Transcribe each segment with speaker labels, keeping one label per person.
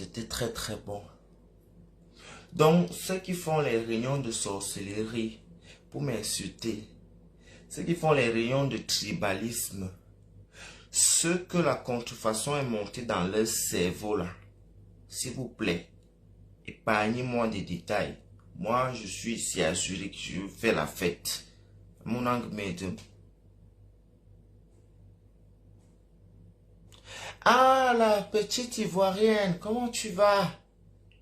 Speaker 1: c'était très très bon. Donc, ceux qui font les réunions de sorcellerie pour m'insulter, ceux qui font les réunions de tribalisme, ceux que la contrefaçon est montée dans leur cerveau là, s'il vous plaît, épargnez-moi des détails. Moi, je suis ici à Zurich, je fais la fête. Mon angle médium. Ah, la petite Ivoirienne, comment tu vas?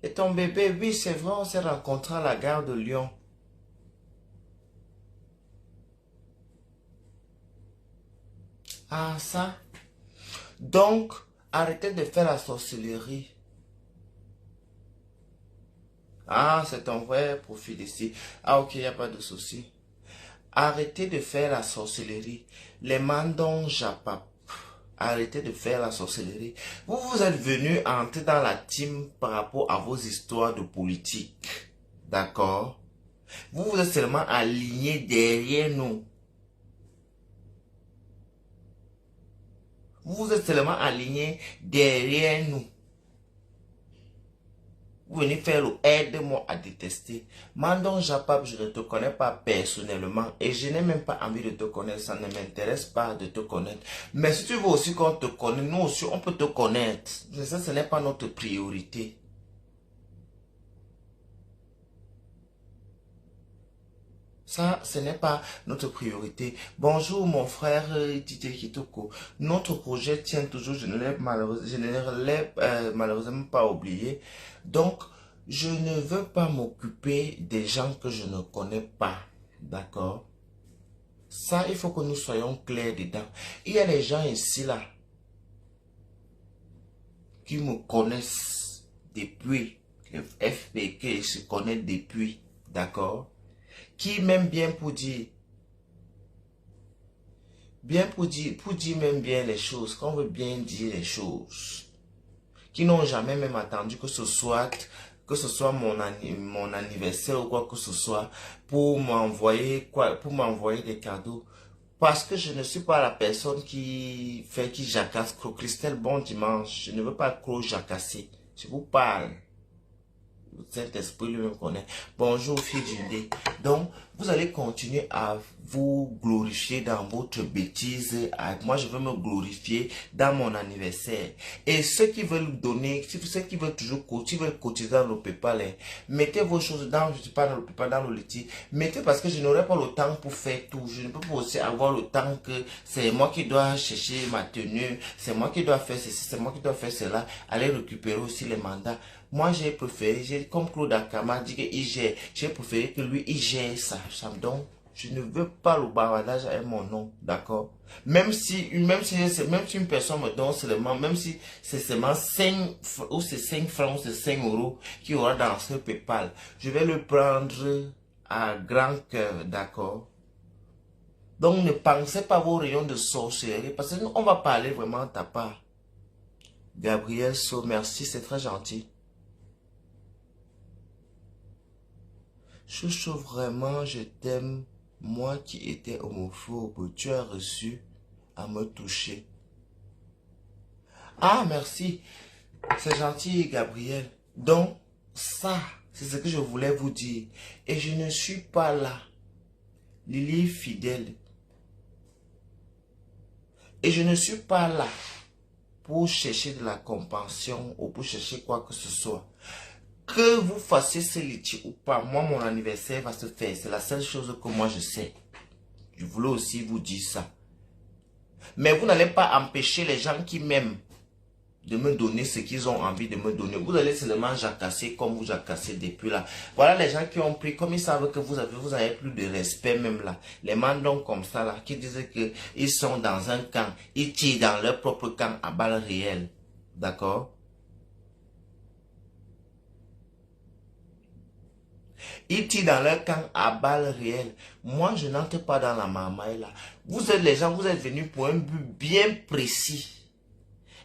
Speaker 1: Et ton bébé? Oui, c'est vrai, on s'est rencontrés à la gare de Lyon. Ah, ça? Donc, arrêtez de faire la sorcellerie. Ah, c'est ton vrai profil ici. Ah, ok, il n'y a pas de souci. Arrêtez de faire la sorcellerie. Les mandons japap. Arrêtez de faire la sorcellerie. Vous êtes venu entrer dans la team par rapport à vos histoires de politique. D'accord? Vous êtes seulement aligné derrière nous. Vous êtes seulement aligné derrière nous. Vous venez faire le aide-moi à détester. Mandon Japap, je ne te connais pas personnellement et je n'ai même pas envie de te connaître. Ça ne m'intéresse pas de te connaître. Mais si tu veux aussi qu'on te connaisse, nous aussi on peut te connaître. Ça, ce n'est pas notre priorité. Ça, ce n'est pas notre priorité. Bonjour mon frère Tite Kitoko. Notre projet tient toujours, je ne l'ai malheureusement pas oublié. Donc, je ne veux pas m'occuper des gens que je ne connais pas. D'accord? Ça, il faut que nous soyons clairs dedans. Il y a les gens ici, là, qui me connaissent depuis, le FPK, se connaissent depuis. D'accord? Qui m'aime bien pour dire même bien les choses, qu'on veut bien dire les choses, qui n'ont jamais même attendu que ce soit mon anniversaire ou quoi que ce soit pour m'envoyer des cadeaux, parce que je ne suis pas la personne qui jacasse. Christelle, bon dimanche, je ne veux pas trop jacasser, je vous parle. Le Saint-Esprit lui-même connaît. Bonjour, fille du lait. Donc, vous allez continuer à vous glorifier dans votre bêtise. Moi, je veux me glorifier dans mon anniversaire. Et ceux qui veulent donner, ceux qui veulent toujours cotiser dans le PayPal, mettez vos choses dans, je sais pas dans le PayPal, dans le Liti. Mettez parce que je n'aurai pas le temps pour faire tout. Je ne peux pas aussi avoir le temps que c'est moi qui dois chercher ma tenue, c'est moi qui dois faire ceci, c'est moi qui dois faire cela. Aller récupérer aussi les mandats. Moi, j'ai préféré, comme Claude Akama dit qu'il gère, j'ai préféré que lui, il gère ça. Ça me donne, je ne veux pas le bavardage avec mon nom, d'accord? Même si une personne me donne seulement, même si c'est seulement 5 ou c'est 5 francs ou c'est 5 euros qu'il y aura dans ce PayPal, je vais le prendre à grand cœur, d'accord? Donc, ne pensez pas à vos rayons de sorcellerie, parce que nous, on va parler vraiment de ta part. Gabriel So, merci, c'est très gentil. Chouchou, vraiment, je t'aime. Moi qui étais homophobe, tu as reçu à me toucher. Ah, merci. C'est gentil, Gabriel. Donc, ça, c'est ce que je voulais vous dire. Et je ne suis pas là. Lily fidèle. Et je ne suis pas là pour chercher de la compassion ou pour chercher quoi que ce soit. Que vous fassiez ce litige ou pas, moi mon anniversaire va se faire. C'est la seule chose que moi je sais. Je voulais aussi vous dire ça. Mais vous n'allez pas empêcher les gens qui m'aiment de me donner ce qu'ils ont envie de me donner. Vous allez seulement jacasser comme vous jacassez depuis là. Voilà les gens qui ont pris, comme ils savent que vous avez plus de respect même là. Les mandons comme ça là, qui disent que ils sont dans un camp, ils tirent dans leur propre camp à balles réelles. D'accord? Ils tirent dans leur camp à balles réelles. Moi, je n'entre pas dans la marmaille là. Vous êtes les gens, vous êtes venus pour un but bien précis.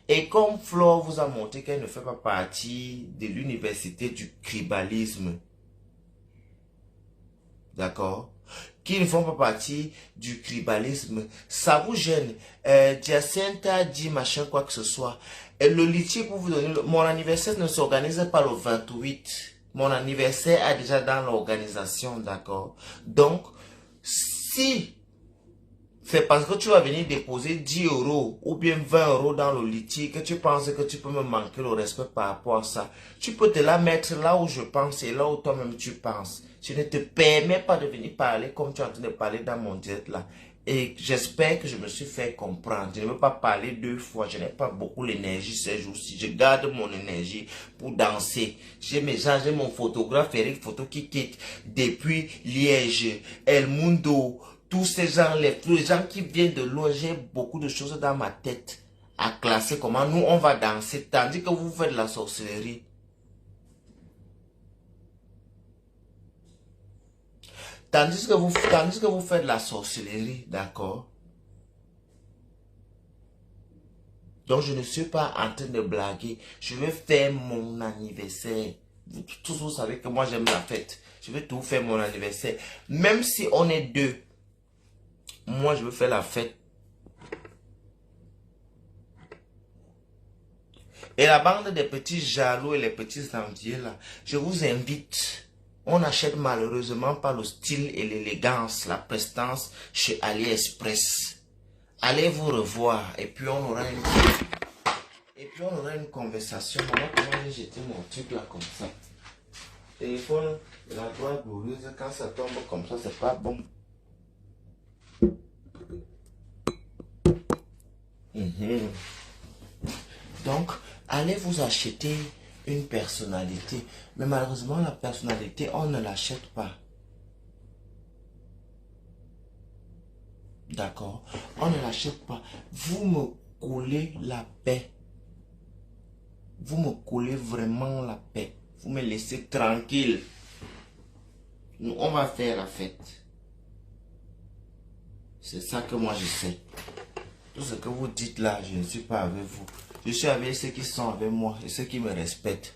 Speaker 1: Et comme Flore vous a montré qu'elle ne fait pas partie de l'université du tribalisme. D'accord? qui ne font pas partie du tribalisme. Ça vous gêne. Jacinta dit machin quoi que ce soit. Et le litige pour vous donner, mon anniversaire ne s'organise pas le 28. Mon anniversaire est déjà dans l'organisation, d'accord? Donc, si c'est parce que tu vas venir déposer 10 euros ou bien 20 euros dans le litige que tu penses que tu peux me manquer le respect par rapport à ça, tu peux te la mettre là où je pense et là où toi-même tu penses. Je ne te permets pas de venir parler comme tu es en train de parler dans mon direct là. Et j'espère que je me suis fait comprendre. Je ne veux pas parler deux fois. Je n'ai pas beaucoup l'énergie ces jours-ci. Je garde mon énergie pour danser. J'ai mes gens, j'ai mon photographe Eric Photo qui quitte depuis Liège, El Mundo. Tous ces gens, tous les gens qui viennent de loin, j'ai beaucoup de choses dans ma tête à classer. Comment nous on va danser tandis que vous faites de la sorcellerie. Tandis que vous faites de la sorcellerie, d'accord? Donc je ne suis pas en train de blaguer. Je vais faire mon anniversaire. Vous tous vous savez que moi j'aime la fête. Je vais tout faire mon anniversaire. Même si on est deux. Moi je veux faire la fête. Et la bande des petits jaloux et les petits envieux là. Je vous invite. On n'achète malheureusement pas le style et l'élégance, la prestance chez AliExpress. Allez vous revoir et puis on aura une conversation. Maman, comment j'ai jeté mon truc là comme ça? Téléphone de la gloire glorieuse, quand ça tombe comme ça, c'est pas bon. Donc, allez vous acheter une personnalité. Mais malheureusement, la personnalité, on ne l'achète pas. D'accord? On ne l'achète pas. Vous me collez la paix. Vous me collez vraiment la paix. Vous me laissez tranquille. Nous, on va faire la fête. C'est ça que moi je sais. Tout ce que vous dites là, je ne suis pas avec vous. Je suis avec ceux qui sont avec moi et ceux qui me respectent.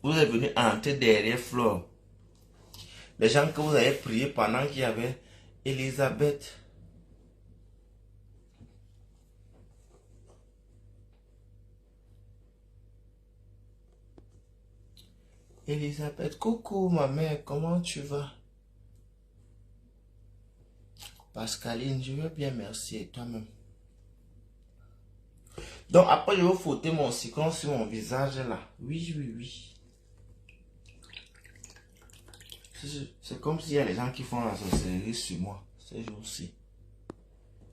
Speaker 1: Vous êtes venu entrer derrière Flore. Les gens que vous avez prié pendant qu'il y avait Elisabeth. Elisabeth, coucou ma mère, comment tu vas? Pascaline, je vais bien, merci. Et toi-même? Donc après, je vais frotter mon cyclone sur mon visage là. Oui, oui, oui. C'est comme s'il y a les gens qui font la sorcellerie sur moi ces jours-ci.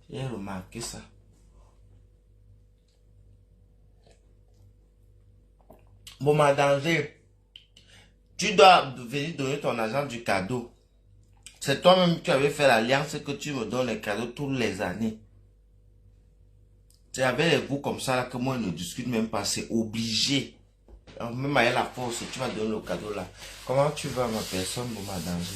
Speaker 1: J'ai remarqué ça. Bon, ma danger, tu dois venir donner ton argent du cadeau. C'est toi-même qui avais fait l'alliance que tu me donnes les cadeaux toutes les années. C'est avec les goûts comme ça là que moi je ne discute même pas. C'est obligé. Alors, même avec la force, tu vas donner le cadeau là. Comment tu vas ma personne, bon, ma danger?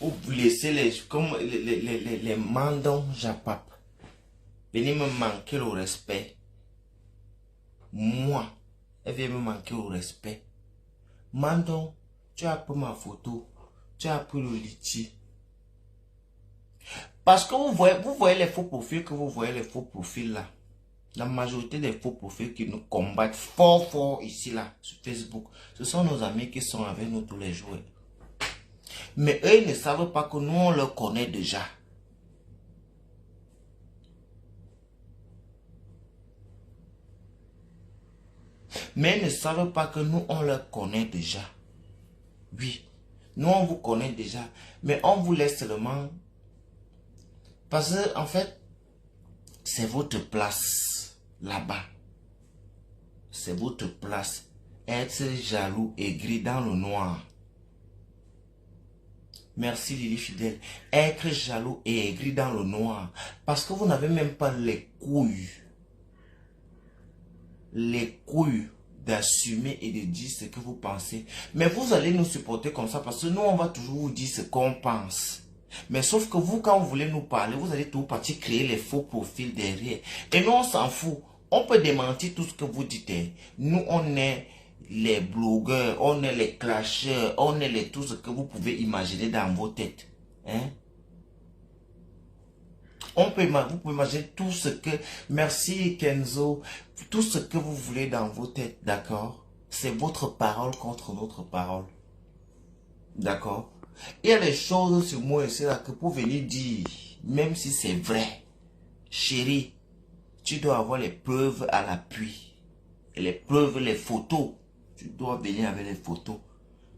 Speaker 1: Vous laissez comme les mandons japap. Venez me manquer le respect. Moi, elle vient me manquer le respect. Mandon, tu as pris ma photo. Tu as pris le litchi. Parce que vous voyez les faux profils que vous voyez les faux profils là. La majorité des faux profils qui nous combattent fort ici là sur Facebook. Ce sont nos amis qui sont avec nous tous les jours. Mais eux ils ne savent pas que nous on leur connaît déjà. Mais ils ne savent pas que nous on leur connaît déjà. Oui, nous on vous connaît déjà. Mais on vous laisse seulement. Parce que en fait, c'est votre place là-bas. C'est votre place. Être jaloux et gris dans le noir. Merci Lily Fidèle. Être jaloux et aigri dans le noir. Parce que vous n'avez même pas les couilles. Les couilles d'assumer et de dire ce que vous pensez. Mais vous allez nous supporter comme ça parce que nous, on va toujours vous dire ce qu'on pense. Mais sauf que vous, quand vous voulez nous parler, vous allez tout partir créer les faux profils derrière. Et nous, on s'en fout. On peut démentir tout ce que vous dites. Nous, on est les blogueurs, on est les clasheurs, on est tout ce que vous pouvez imaginer dans vos têtes. Hein? Vous pouvez imaginer tout ce que, merci Kenzo, tout ce que vous voulez dans vos têtes, d'accord? C'est votre parole contre notre parole. D'accord? Il y a des choses sur moi ici là que pour venir dire, même si c'est vrai, chérie, tu dois avoir les preuves à l'appui. Et les preuves, les photos. Tu dois venir avec les photos.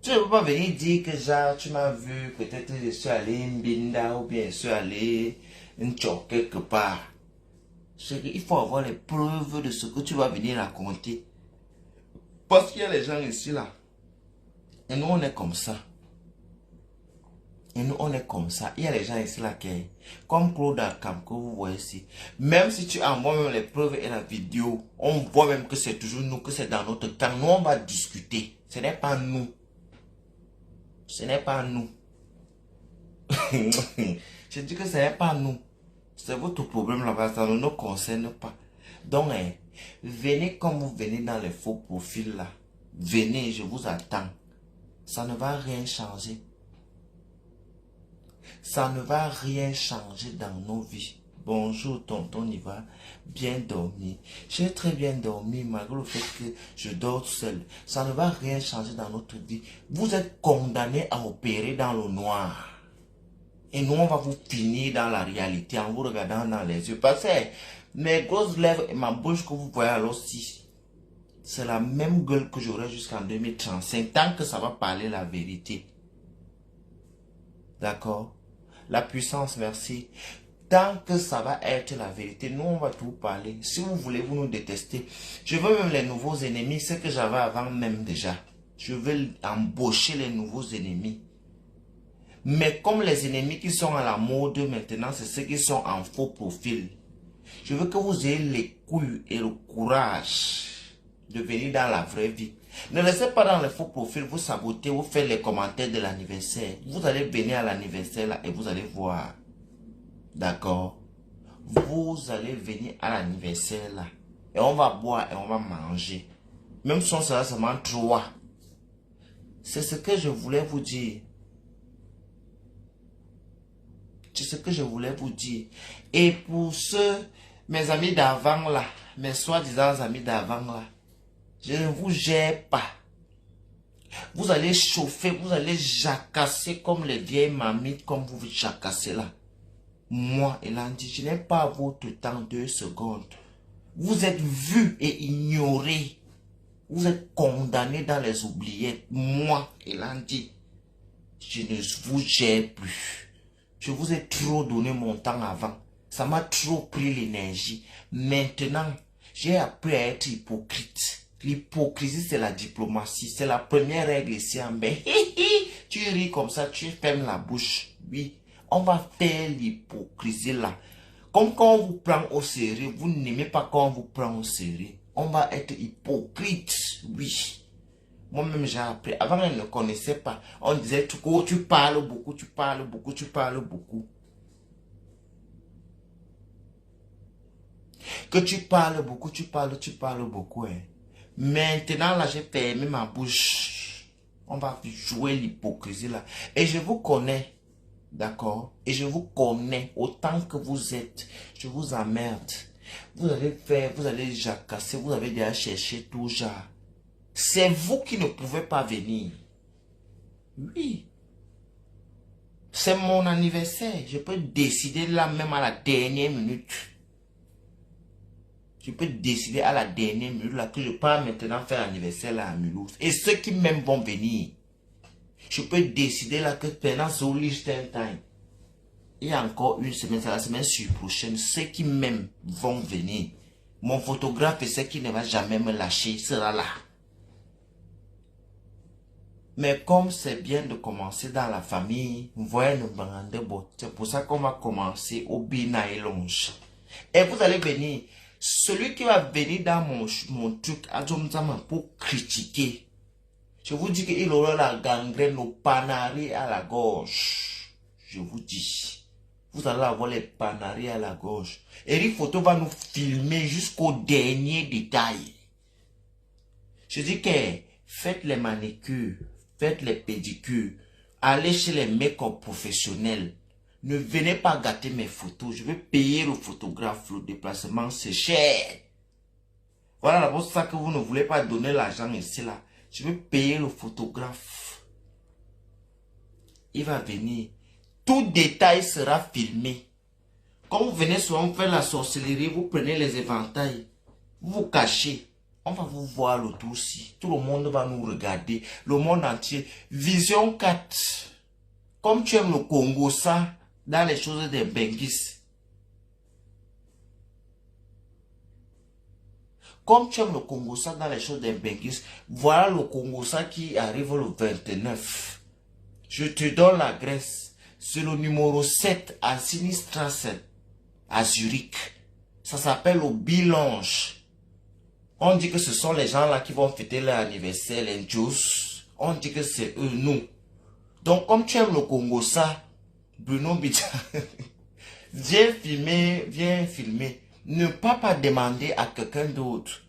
Speaker 1: Tu ne peux pas venir dire que genre, tu m'as vu, peut-être je suis allé Mbinda ou bien je suis allé N'Tchok quelque part. Chérie, il faut avoir les preuves de ce que tu vas venir raconter. Parce qu'il y a les gens ici là. Et nous on est comme ça. Et nous, on est comme ça. Il y a les gens ici là qui, comme Claude Akam que vous voyez ici. Même si tu envoies même les preuves et la vidéo, on voit même que c'est toujours nous, que c'est dans notre temps. Nous, on va discuter. Ce n'est pas nous. Ce n'est pas nous. Je dis que ce n'est pas nous. C'est votre problème là-bas. Ça ne nous concerne pas. Donc, venez comme vous venez dans les faux profils là. Venez, je vous attends. Ça ne va rien changer. Ça ne va rien changer dans nos vies. Bonjour tonton Niva, bien dormi. J'ai très bien dormi malgré le fait que je dors seul. Ça ne va rien changer dans notre vie. Vous êtes condamnés à opérer dans le noir. Et nous on va vous finir dans la réalité en vous regardant dans les yeux. Parce que mes grosses lèvres et ma bouche que vous voyez alors si, c'est la même gueule que j'aurai jusqu'en 2035 tant que ça va parler la vérité. D'accord? La puissance, merci. Tant que ça va être la vérité, nous on va tout parler. Si vous voulez, vous nous détestez. Je veux même les nouveaux ennemis, ce que j'avais avant même déjà. Je veux embaucher les nouveaux ennemis. Mais comme les ennemis qui sont à la mode maintenant, c'est ceux qui sont en faux profil. Je veux que vous ayez les couilles et le courage de venir dans la vraie vie. Ne laissez pas dans les faux profils vous saboter, vous faire les commentaires de l'anniversaire. Vous allez venir à l'anniversaire là et vous allez voir. D'accord? Vous allez venir à l'anniversaire là. Et on va boire et on va manger. Même si on sera seulement 3. C'est ce que je voulais vous dire. C'est ce que je voulais vous dire. Et pour ceux, mes amis d'avant là, mes soi-disant amis d'avant là, je ne vous gère pas. Vous allez chauffer, vous allez jacasser comme les vieilles mamies, comme vous vous jacassez là. Moi, Elandi, je n'ai pas votre temps 2 secondes. Vous êtes vus et ignorés. Vous êtes condamnés dans les oubliettes. Moi, Elandi, je ne vous gère plus. Je vous ai trop donné mon temps avant. Ça m'a trop pris l'énergie. Maintenant, j'ai appris à être hypocrite. L'hypocrisie, c'est la diplomatie. C'est la première règle ici en bain. Tu ris comme ça, tu fermes la bouche. Oui, on va faire l'hypocrisie là. Comme quand on vous prend au sérieux, vous n'aimez pas quand on vous prend au sérieux. On va être hypocrite, oui. Moi-même, j'ai appris. Avant, elle ne connaissait pas. On disait, tu parles beaucoup, tu parles beaucoup, tu parles beaucoup. Que tu parles beaucoup, tu parles beaucoup. Hein. Maintenant, là, j'ai fermé ma bouche. On va jouer l'hypocrisie là. Et je vous connais. D'accord? Et je vous connais autant que vous êtes. Je vous emmerde. Vous allez faire, vous allez jacasser, vous avez déjà cherché tout genre. C'est vous qui ne pouvez pas venir. Oui. C'est mon anniversaire. Je peux décider là même à la dernière minute. Je peux décider à la dernière minute là que je pars maintenant faire l'anniversaire là à Mulhouse. Et ceux qui même vont venir. Je peux décider là que pendant ce Liechtenstein, il y a encore une semaine, c'est la semaine prochaine, ceux qui même vont venir. Mon photographe et ceux qui ne va jamais me lâcher sera là. Mais comme c'est bien de commencer dans la famille, vous voyez nous c'est pour ça qu'on va commencer au Bina et Longe. Et vous allez venir. Celui qui va venir dans mon truc, pour critiquer, je vous dis qu'il aura la gangrène au panari à la gorge. Je vous dis. Vous allez avoir les panaris à la gorge. Eric Photo va nous filmer jusqu'au dernier détail. Je dis que faites les manicures, faites les pédicures, allez chez les make-up professionnels. Ne venez pas gâter mes photos. Je vais payer le photographe, le déplacement, c'est cher. Voilà la pour ça que vous ne voulez pas donner l'argent ici là. Je vais payer le photographe. Il va venir. Tout détail sera filmé. Quand vous venez souvent faire la sorcellerie, vous prenez les éventails, vous vous cachez. On va vous voir le tout aussi. Tout le monde va nous regarder. Le monde entier. Vision 4. Comme tu aimes le Congo, ça, dans les choses des Benguis. Comme tu aimes le Congo, ça, dans les choses des Benguis. Voilà le Congo, ça qui arrive le 29. Je te donne la Grèce. C'est le numéro 7 à Sinistrasse, à Zurich. Ça s'appelle le Bilange. On dit que ce sont les gens là qui vont fêter leur anniversaire, les Jus. On dit que c'est eux, nous. Donc, comme tu aimes le Congo, ça, Bruno Bidja, viens filmer, viens filmer. Ne pas demander à quelqu'un d'autre.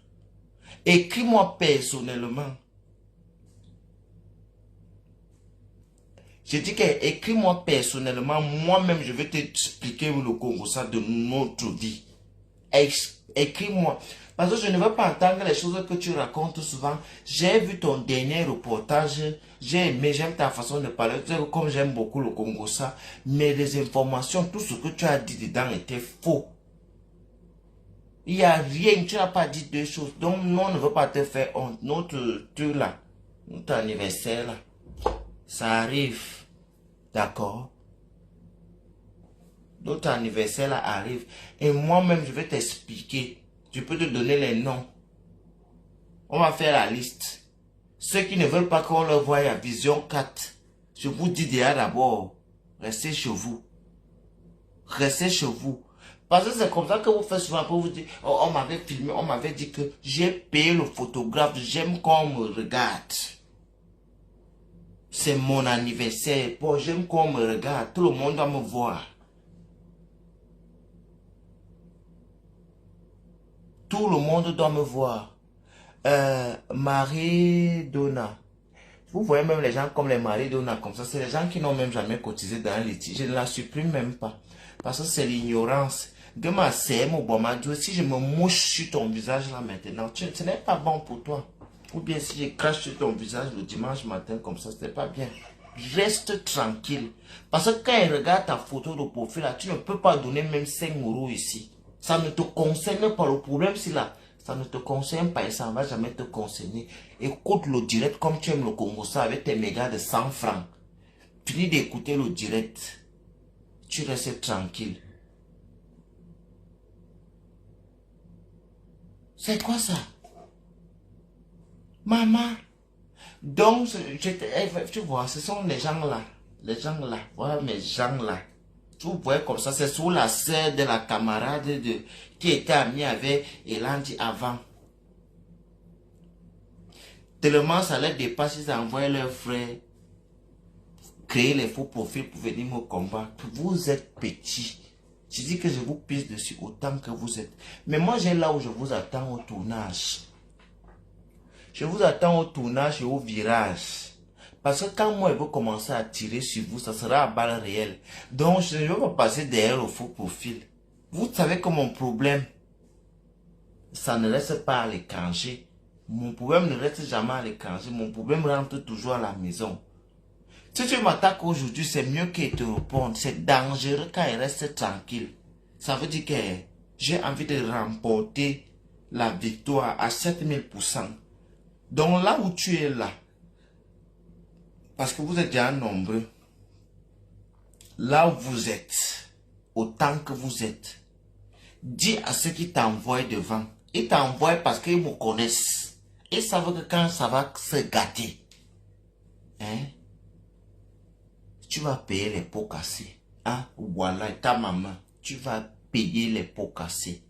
Speaker 1: Écris-moi personnellement. Je dis que écris-moi personnellement, moi-même je vais t'expliquer le Congo ça de notre vie. Écris-moi. Parce que je ne veux pas entendre les choses que tu racontes souvent. J'ai vu ton dernier reportage, j'ai aimé, j'aime ta façon de parler, comme j'aime beaucoup le Congo ça. Mais les informations, tout ce que tu as dit dedans était faux. Il n'y a rien, tu n'as pas dit deux choses. Donc non, on ne veut pas te faire honte. Notre truc là, notre anniversaire là, ça arrive. D'accord? Notre anniversaire là arrive. Et moi-même, je vais t'expliquer. Je peux te donner les noms. On va faire la liste. Ceux qui ne veulent pas qu'on leur voie à Vision 4. Je vous dis déjà d'abord, restez chez vous. Restez chez vous. Parce que c'est comme ça que vous faites souvent pour vous dire, oh, on m'avait filmé, on m'avait dit que j'ai payé le photographe, j'aime qu'on me regarde. C'est mon anniversaire. Bon, j'aime qu'on me regarde. Tout le monde doit me voir. Tout le monde doit me voir. Marie Donna. Vous voyez même les gens comme les Marie Donna comme ça. C'est les gens qui n'ont même jamais cotisé dans un litige. Je ne la supprime même pas. Parce que c'est l'ignorance. De ma CM au Bomadou, si je me mouche sur ton visage là maintenant, ce n'est pas bon pour toi. Ou bien si je crache sur ton visage le dimanche matin comme ça, ce n'est pas bien. Reste tranquille. Parce que quand il regarde ta photo de profil là, tu ne peux pas donner même 5 € ici. Ça ne te concerne pas. Le problème c'est là. Ça ne te concerne pas et ça ne va jamais te concerner. Écoute le direct comme tu aimes le Congo ça avec tes mégas de 100 francs. Finis d'écouter le direct. Tu restes tranquille. C'est quoi ça? Maman. Donc, tu vois, ce sont les gens là. Les gens là. Voilà mes gens là. Vous voyez comme ça, c'est sous la sœur de la camarade qui était amie avec Elandi avant. Tellement ça les dépasse, ils envoient leurs frères créer les faux profils pour venir me combattre. Vous êtes petits. Je dis que je vous pisse dessus autant que vous êtes. Mais moi, j'ai là où je vous attends au tournage. Je vous attends au tournage et au virage. Parce que quand moi, je veux commencer à tirer sur vous, ça sera à balles réelles. Donc, je ne veux pas passer derrière le faux profil. Vous savez que mon problème, ça ne reste pas à l'étranger. Mon problème ne reste jamais à l'étranger. Mon problème rentre toujours à la maison. Si tu m'attaques aujourd'hui, c'est mieux qu'il te réponde. C'est dangereux quand il reste tranquille. Ça veut dire que j'ai envie de remporter la victoire à 7000%. Donc là où tu es là, parce que vous êtes déjà nombreux, là où vous êtes, autant que vous êtes, dis à ceux qui t'envoient devant. Ils t'envoient parce qu'ils me connaissent. Ils savent que quand ça va se gâter, hein, tu vas payer les pots cassés. Hein? Voilà, ta maman, tu vas payer les pots cassés.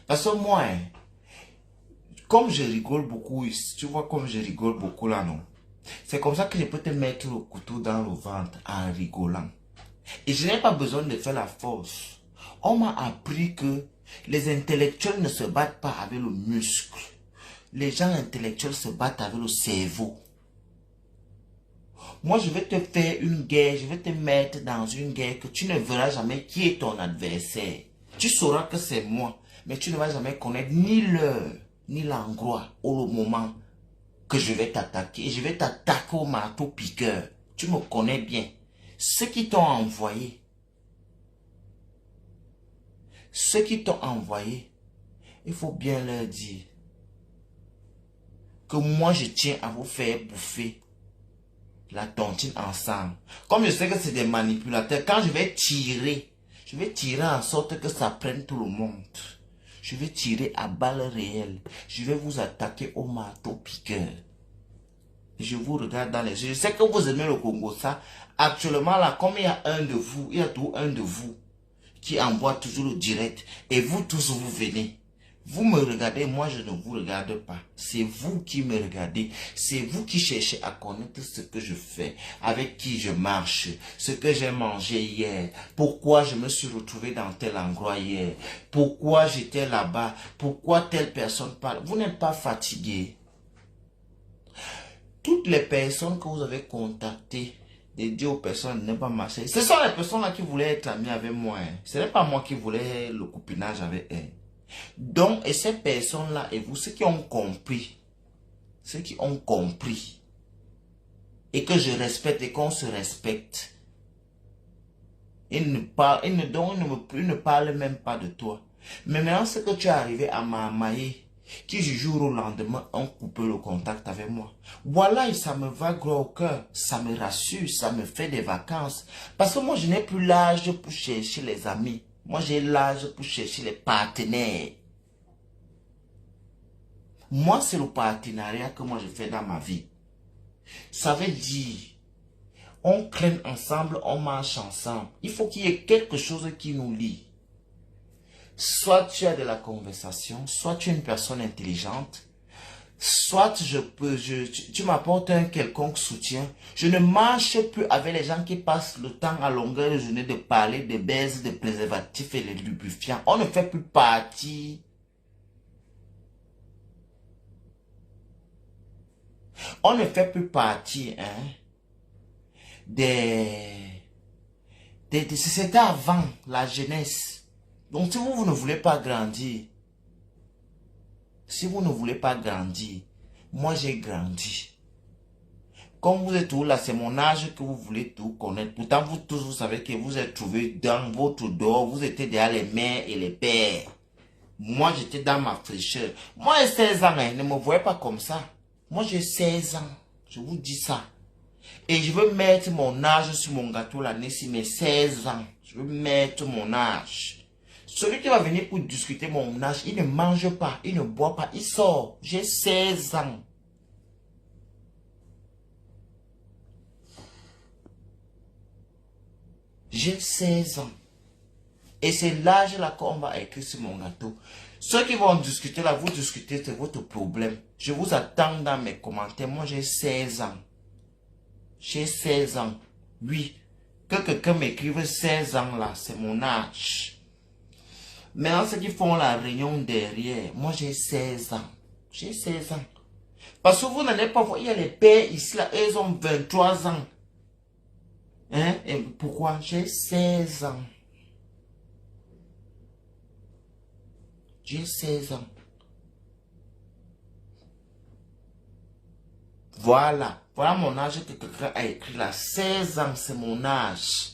Speaker 1: Parce que moi, hein, comme je rigole beaucoup, tu vois comme je rigole beaucoup là, non? C'est comme ça que je peux te mettre le couteau dans le ventre en rigolant. Et je n'ai pas besoin de faire la force. On m'a appris que les intellectuels ne se battent pas avec le muscle. Les gens intellectuels se battent avec le cerveau. Moi, je vais te faire une guerre, je vais te mettre dans une guerre que tu ne verras jamais qui est ton adversaire. Tu sauras que c'est moi, mais tu ne vas jamais connaître ni l'heure, ni l'endroit ou le moment que je vais t'attaquer. Et je vais t'attaquer au marteau piqueur. Tu me connais bien. Ceux qui t'ont envoyé, il faut bien leur dire que moi je tiens à vous faire bouffer la tontine ensemble. Comme je sais que c'est des manipulateurs, quand je vais tirer en sorte que ça prenne tout le monde. Je vais tirer à balles réelles. Je vais vous attaquer au marteau piqueur. Je vous regarde dans les yeux. Je sais que vous aimez le Congo, ça. Actuellement là, comme il y a un de vous, il y a tout un de vous qui envoie toujours le direct. Et vous tous, vous venez. Vous me regardez, moi je ne vous regarde pas. C'est vous qui me regardez. C'est vous qui cherchez à connaître ce que je fais, avec qui je marche, ce que j'ai mangé hier, pourquoi je me suis retrouvé dans tel endroit hier, pourquoi j'étais là-bas, pourquoi telle personne parle. Vous n'êtes pas fatigué. Toutes les personnes que vous avez contactées, dédiées aux personnes ne pas marché, ce sont les personnes là qui voulaient être amies avec moi. Hein. Ce n'est pas moi qui voulais le copinage avec elles. Donc, et ces personnes-là, et vous, ceux qui ont compris, et que je respecte et qu'on se respecte, ils ne parlent même pas de toi. Mais maintenant, ce que tu es arrivé à m'amailler, qui du jour au lendemain ont coupé le contact avec moi. Voilà, et ça me va gros au cœur, ça me rassure, ça me fait des vacances. Parce que moi, je n'ai plus l'âge pour chercher les amis. Moi, j'ai l'âge pour chercher les partenaires. Moi, c'est le partenariat que moi je fais dans ma vie. Ça veut dire, on crée ensemble, on marche ensemble. Il faut qu'il y ait quelque chose qui nous lie. Soit tu as de la conversation, soit tu es une personne intelligente, soit tu m'apportes un quelconque soutien. Je ne marche plus avec les gens qui passent le temps à longueur de journée de parler de baise, de préservatifs et les lubrifiants. On ne fait plus partie. On ne fait plus partie, hein, c'était avant la jeunesse. Donc si vous ne voulez pas grandir, moi j'ai grandi. Comme vous êtes tous là, c'est mon âge que vous voulez tout connaître. Pourtant vous tous, vous savez que vous êtes trouvés dans votre dehors, vous étiez derrière les mères et les pères. Moi j'étais dans ma fraîcheur. Moi j'ai 16 ans, hein, ne me voyez pas comme ça. Moi j'ai 16 ans, je vous dis ça. Et je veux mettre mon âge sur mon gâteau l'année-ci, mes 16 ans. Je veux mettre mon âge. Celui qui va venir pour discuter mon âge, il ne mange pas, il ne boit pas, il sort. J'ai 16 ans. J'ai 16 ans. Et c'est l'âge là qu'on va écrire sur mon gâteau. Ceux qui vont discuter là, vous discutez, c'est votre problème. Je vous attends dans mes commentaires. Moi, j'ai 16 ans. J'ai 16 ans. Oui. Que quelqu'un m'écrive 16 ans là, c'est mon âge. Maintenant, ceux qui font la réunion derrière, moi j'ai 16 ans. J'ai 16 ans. Parce que vous n'allez pas voir, il y a les pères ici là, ils ont 23 ans. Hein? Et pourquoi? J'ai 16 ans. J'ai 16 ans. Voilà. Voilà mon âge que quelqu'un a écrit là. 16 ans, c'est mon âge.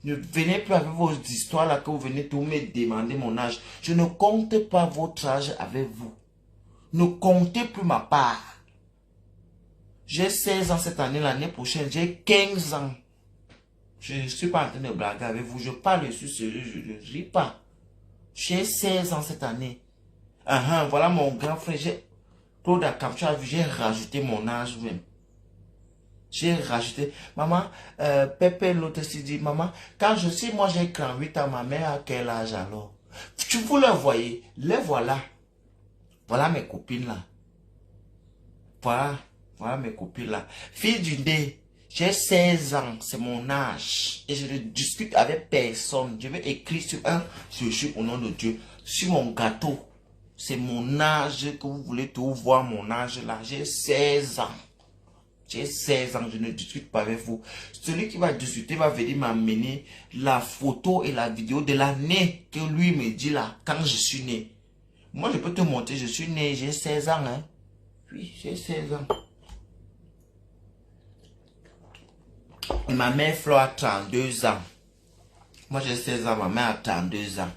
Speaker 1: Ne venez plus avec vos histoires là que vous venez tout me demander mon âge. Je ne compte pas votre âge avec vous. Ne comptez plus ma part. J'ai 16 ans cette année, l'année prochaine, j'ai 15 ans. Je ne suis pas en train de blaguer avec vous. Je parle, je suis sérieux, je ne ris pas. J'ai 16 ans cette année. Voilà mon grand frère. Claude Akamcha, j'ai rajouté mon âge même. J'ai rajouté. Maman, Pépé l'autre s'est dit, maman, si moi j'ai 48 ans, ma mère a quel âge alors? Vous les voyez, les voilà. Voilà mes copines là. Voilà mes copines là. Fille du dé, j'ai 16 ans, c'est mon âge. Et je ne discute avec personne. Je vais écrire sur un sujet au nom de Dieu. Sur mon gâteau. C'est mon âge que vous voulez tout voir, mon âge là. J'ai 16 ans. J'ai 16 ans, je ne discute pas avec vous. Celui qui va discuter va venir m'amener la photo et la vidéo de l'année que lui me dit là, quand je suis né. Moi, je peux te montrer, je suis né, j'ai 16 ans. Hein. Oui, j'ai 16 ans. Et ma mère Flo a 32 ans. Moi, j'ai 16 ans, ma mère a 32 ans.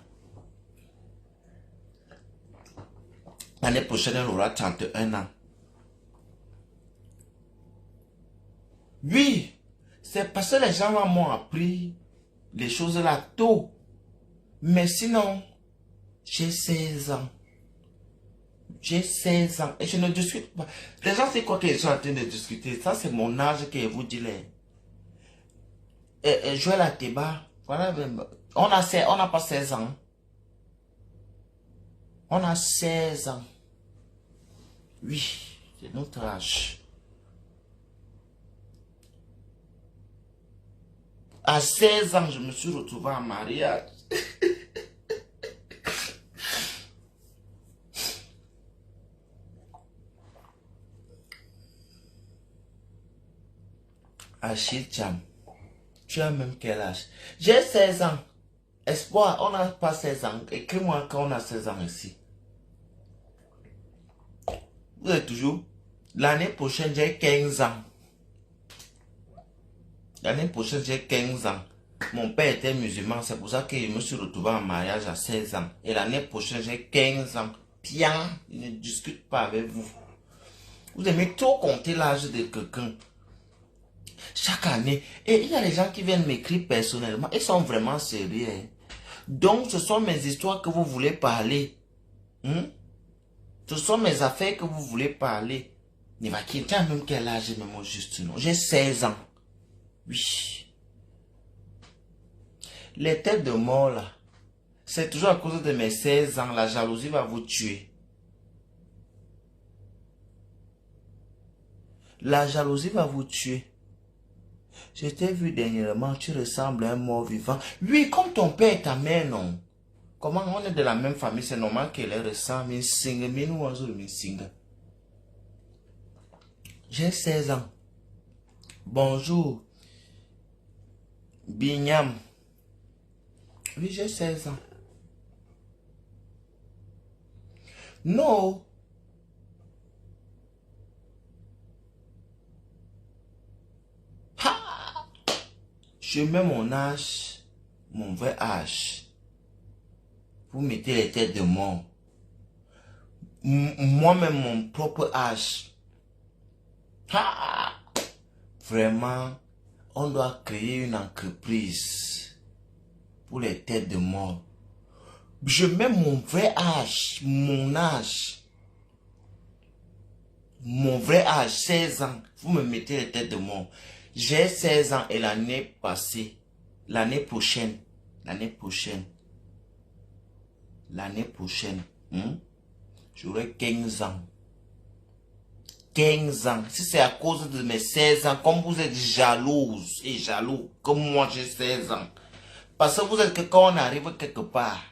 Speaker 1: L'année prochaine, elle aura 31 ans. Oui, c'est parce que les gens m'ont appris les choses là tôt. Mais sinon, j'ai 16 ans. J'ai 16 ans et je ne discute pas. Les gens, c'est quoi qu'ils sont en train de discuter? Ça, c'est mon âge que vous dis. Joël Ateba, voilà, on n'a pas 16 ans. On a 16 ans. Oui, c'est notre âge. À 16 ans, je me suis retrouvé en mariage. Achille Cham, tu as même quel âge? J'ai 16 ans. Espoir, on n'a pas 16 ans. Écris-moi quand on a 16 ans ici. Vous êtes toujours? L'année prochaine, j'ai 15 ans. L'année prochaine, j'ai 15 ans. Mon père était musulman, c'est pour ça que je me suis retrouvé en mariage à 16 ans. Et l'année prochaine, j'ai 15 ans. Bien, je ne discute pas avec vous. Vous aimez trop compter l'âge de quelqu'un. Chaque année. Et il y a des gens qui viennent m'écrire personnellement. Ils sont vraiment sérieux. Donc, ce sont mes histoires que vous voulez parler. Ce sont mes affaires que vous voulez parler. Nivaki, tu as même quel âge, même au juste non? J'ai 16 ans. Oui. Les têtes de mort là, c'est toujours à cause de mes 16 ans. La jalousie va vous tuer. La jalousie va vous tuer. Je t'ai vu dernièrement, tu ressembles à un mort vivant. Oui, comme ton père et ta mère, non. Comment on est de la même famille, c'est normal qu'elle ressemble. J'ai 16 ans. Bonjour. Bignam. Oui, j'ai 16 ans. Non. Ha! Je mets mon âge, mon vrai âge. Vous mettez les têtes de mort. Moi-même, mon propre âge. Ha! Vraiment, on doit créer une entreprise pour les têtes de mort. Je mets mon vrai âge, mon âge. Mon vrai âge, 16 ans. Vous me mettez les têtes de mort. J'ai 16 ans et l'année passée, l'année prochaine, j'aurai 15 ans. 15 ans. Si c'est à cause de mes 16 ans, comme vous êtes jalouse et jaloux, comme moi j'ai 16 ans. Parce que vous êtes que quand on arrive quelque part,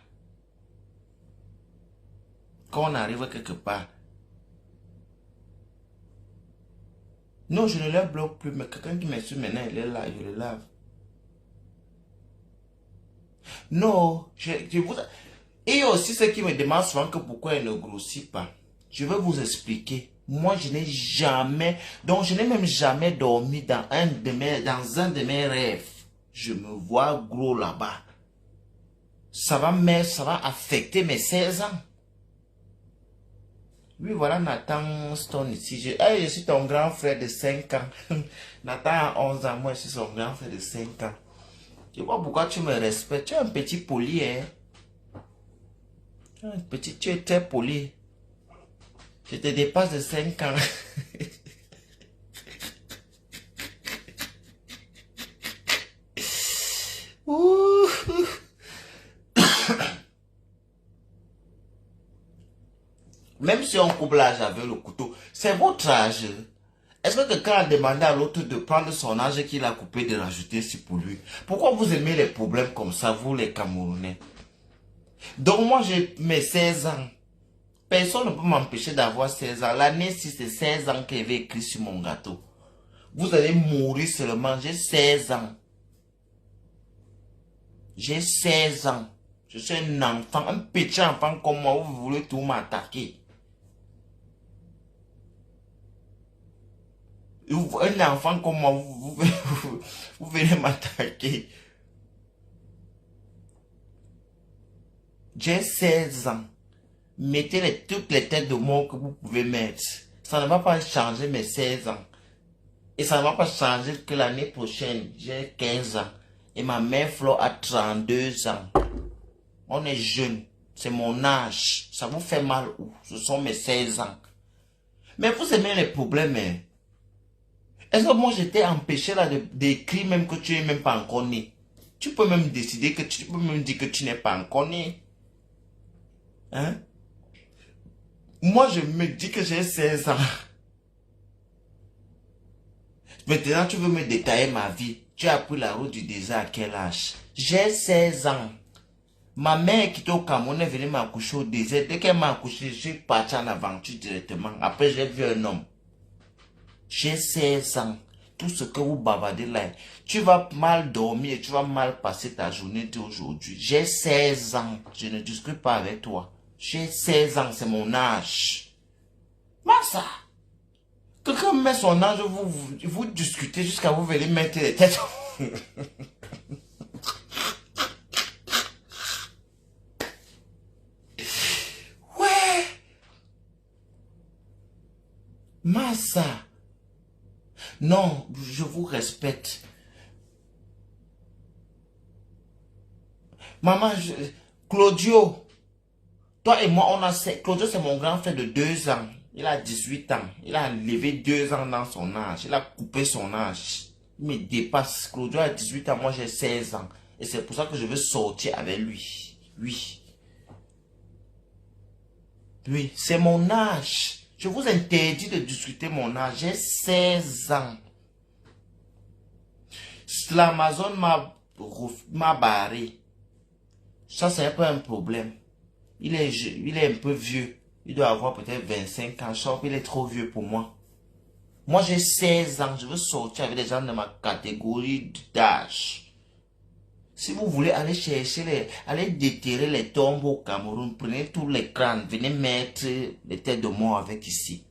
Speaker 1: non, je ne le bloque plus, mais quelqu'un qui me suit maintenant, il est là, je le lave. Non, je vous... Et aussi ceux qui me demandent souvent que pourquoi elle ne grossit pas. Je vais vous expliquer. Moi, je n'ai jamais... Donc, je n'ai même jamais dormi dans un de mes rêves. Je me vois gros là-bas. Ça va affecter mes 16 ans. Oui, voilà Nathan Stone ici. Je suis ton grand frère de 5 ans. Nathan a 11 ans, moi je suis son grand frère de 5 ans. Je vois pourquoi tu me respectes. Tu es un petit poli, hein. Tu es très poli. Je te dépasse de 5 ans. Ouh. Même si on coupe l'âge avec le couteau, c'est votre âge. Est-ce que quelqu'un a demandé à l'autre de prendre son âge qu'il a coupé, de rajouter ici pour lui? Pourquoi vous aimez les problèmes comme ça, vous les Camerounais? Donc moi, j'ai mes 16 ans. Personne ne peut m'empêcher d'avoir 16 ans. L'année 6, c'est 16 ans qu'il avait écrit sur mon gâteau. Vous allez mourir seulement. J'ai 16 ans. J'ai 16 ans. Je suis un enfant, un petit enfant comme moi. Vous voulez tout m'attaquer. Un enfant comme moi, vous venez m'attaquer. J'ai 16 ans. Mettez toutes les têtes de mort que vous pouvez mettre. Ça ne va pas changer mes 16 ans. Et ça ne va pas changer que l'année prochaine, j'ai 15 ans. Et ma mère Flo a 32 ans. On est jeune. C'est mon âge. Ça vous fait mal où? Ce sont mes 16 ans. Mais vous aimez les problèmes, hein? Est-ce que moi j'étais empêché là d'écrire même que tu n'es même pas encore né? Tu peux même décider que tu peux même dire que tu n'es pas encore né. Hein? Moi je me dis que j'ai 16 ans. Maintenant tu veux me détailler ma vie. Tu as pris la route du désert à quel âge? J'ai 16 ans. Ma mère qui était au Cameroun est venue m'accoucher au désert. Dès qu'elle m'a accouché, je suis parti en aventure directement. Après j'ai vu un homme. J'ai 16 ans. Tout ce que vous bavardez là, tu vas mal dormir et tu vas mal passer ta journée d'aujourd'hui. J'ai 16 ans. Je ne discute pas avec toi. J'ai 16 ans, c'est mon âge. Massa. Quelqu'un met son âge, vous discutez jusqu'à vous venir mettre les têtes. Ouais. Massa. Non, je vous respecte. Maman, Claudio, toi et moi, Claudio, c'est mon grand frère de 2 ans. Il a 18 ans. Il a levé 2 ans dans son âge. Il a coupé son âge. Il me dépasse. Claudio a 18 ans, moi j'ai 16 ans. Et c'est pour ça que je veux sortir avec lui. Oui. Oui, c'est mon âge. Je vous interdis de discuter mon âge. J'ai 16 ans. L'Amazon m'a barré. Ça, c'est un peu un problème. Il est un peu vieux. Il doit avoir peut-être 25 ans. Shop, il est trop vieux pour moi. Moi, j'ai 16 ans. Je veux sortir avec des gens de ma catégorie d'âge. Si vous voulez aller chercher, aller déterrer les tombeaux au Cameroun, prenez tous les crânes, venez mettre les têtes de mort avec ici.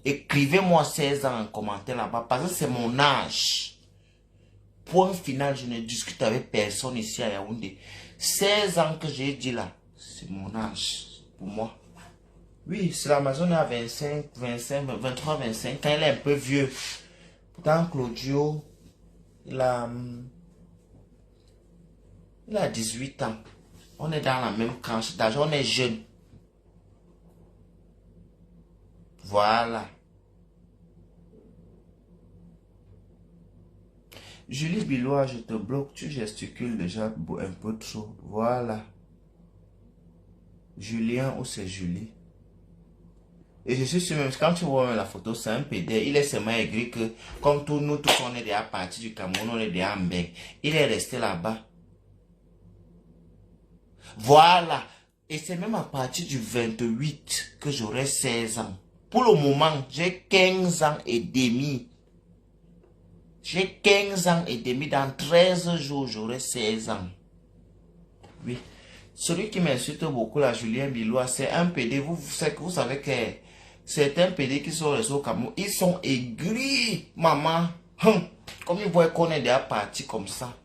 Speaker 1: Écrivez-moi 16 ans en commentaire là-bas, parce que c'est mon âge. Point final, je ne discute avec personne ici à Yaoundé. 16 ans que j'ai dit là, c'est mon âge pour moi. Oui, c'est l'Amazon à 25, 23, 25, quand il est un peu vieux. Pourtant, Claudio, il a 18 ans. On est dans la même tranche d'âge. On est jeune. Voilà. Julie Bilois, je te bloque. Tu gesticules déjà un peu trop. Voilà. Julien ou c'est Julie? Et je suis sûr même, quand tu vois la photo, c'est un PD. Il est seulement aigri que, comme tous nous, tous on est déjà partis du Cameroun, on est déjà en Mbeng. Il est resté là-bas. Voilà. Et c'est même à partir du 28 que j'aurai 16 ans. Pour le moment, j'ai 15 ans et demi. J'ai 15 ans et demi. Dans 13 jours, j'aurai 16 ans. Oui. Celui qui m'insulte beaucoup, là, Julien Bilois, c'est un PD. Vous savez que c'est un PD qui sont restés au Cameroun. Ils sont aigris, maman. Comme ils voient qu'on est déjà parti comme ça.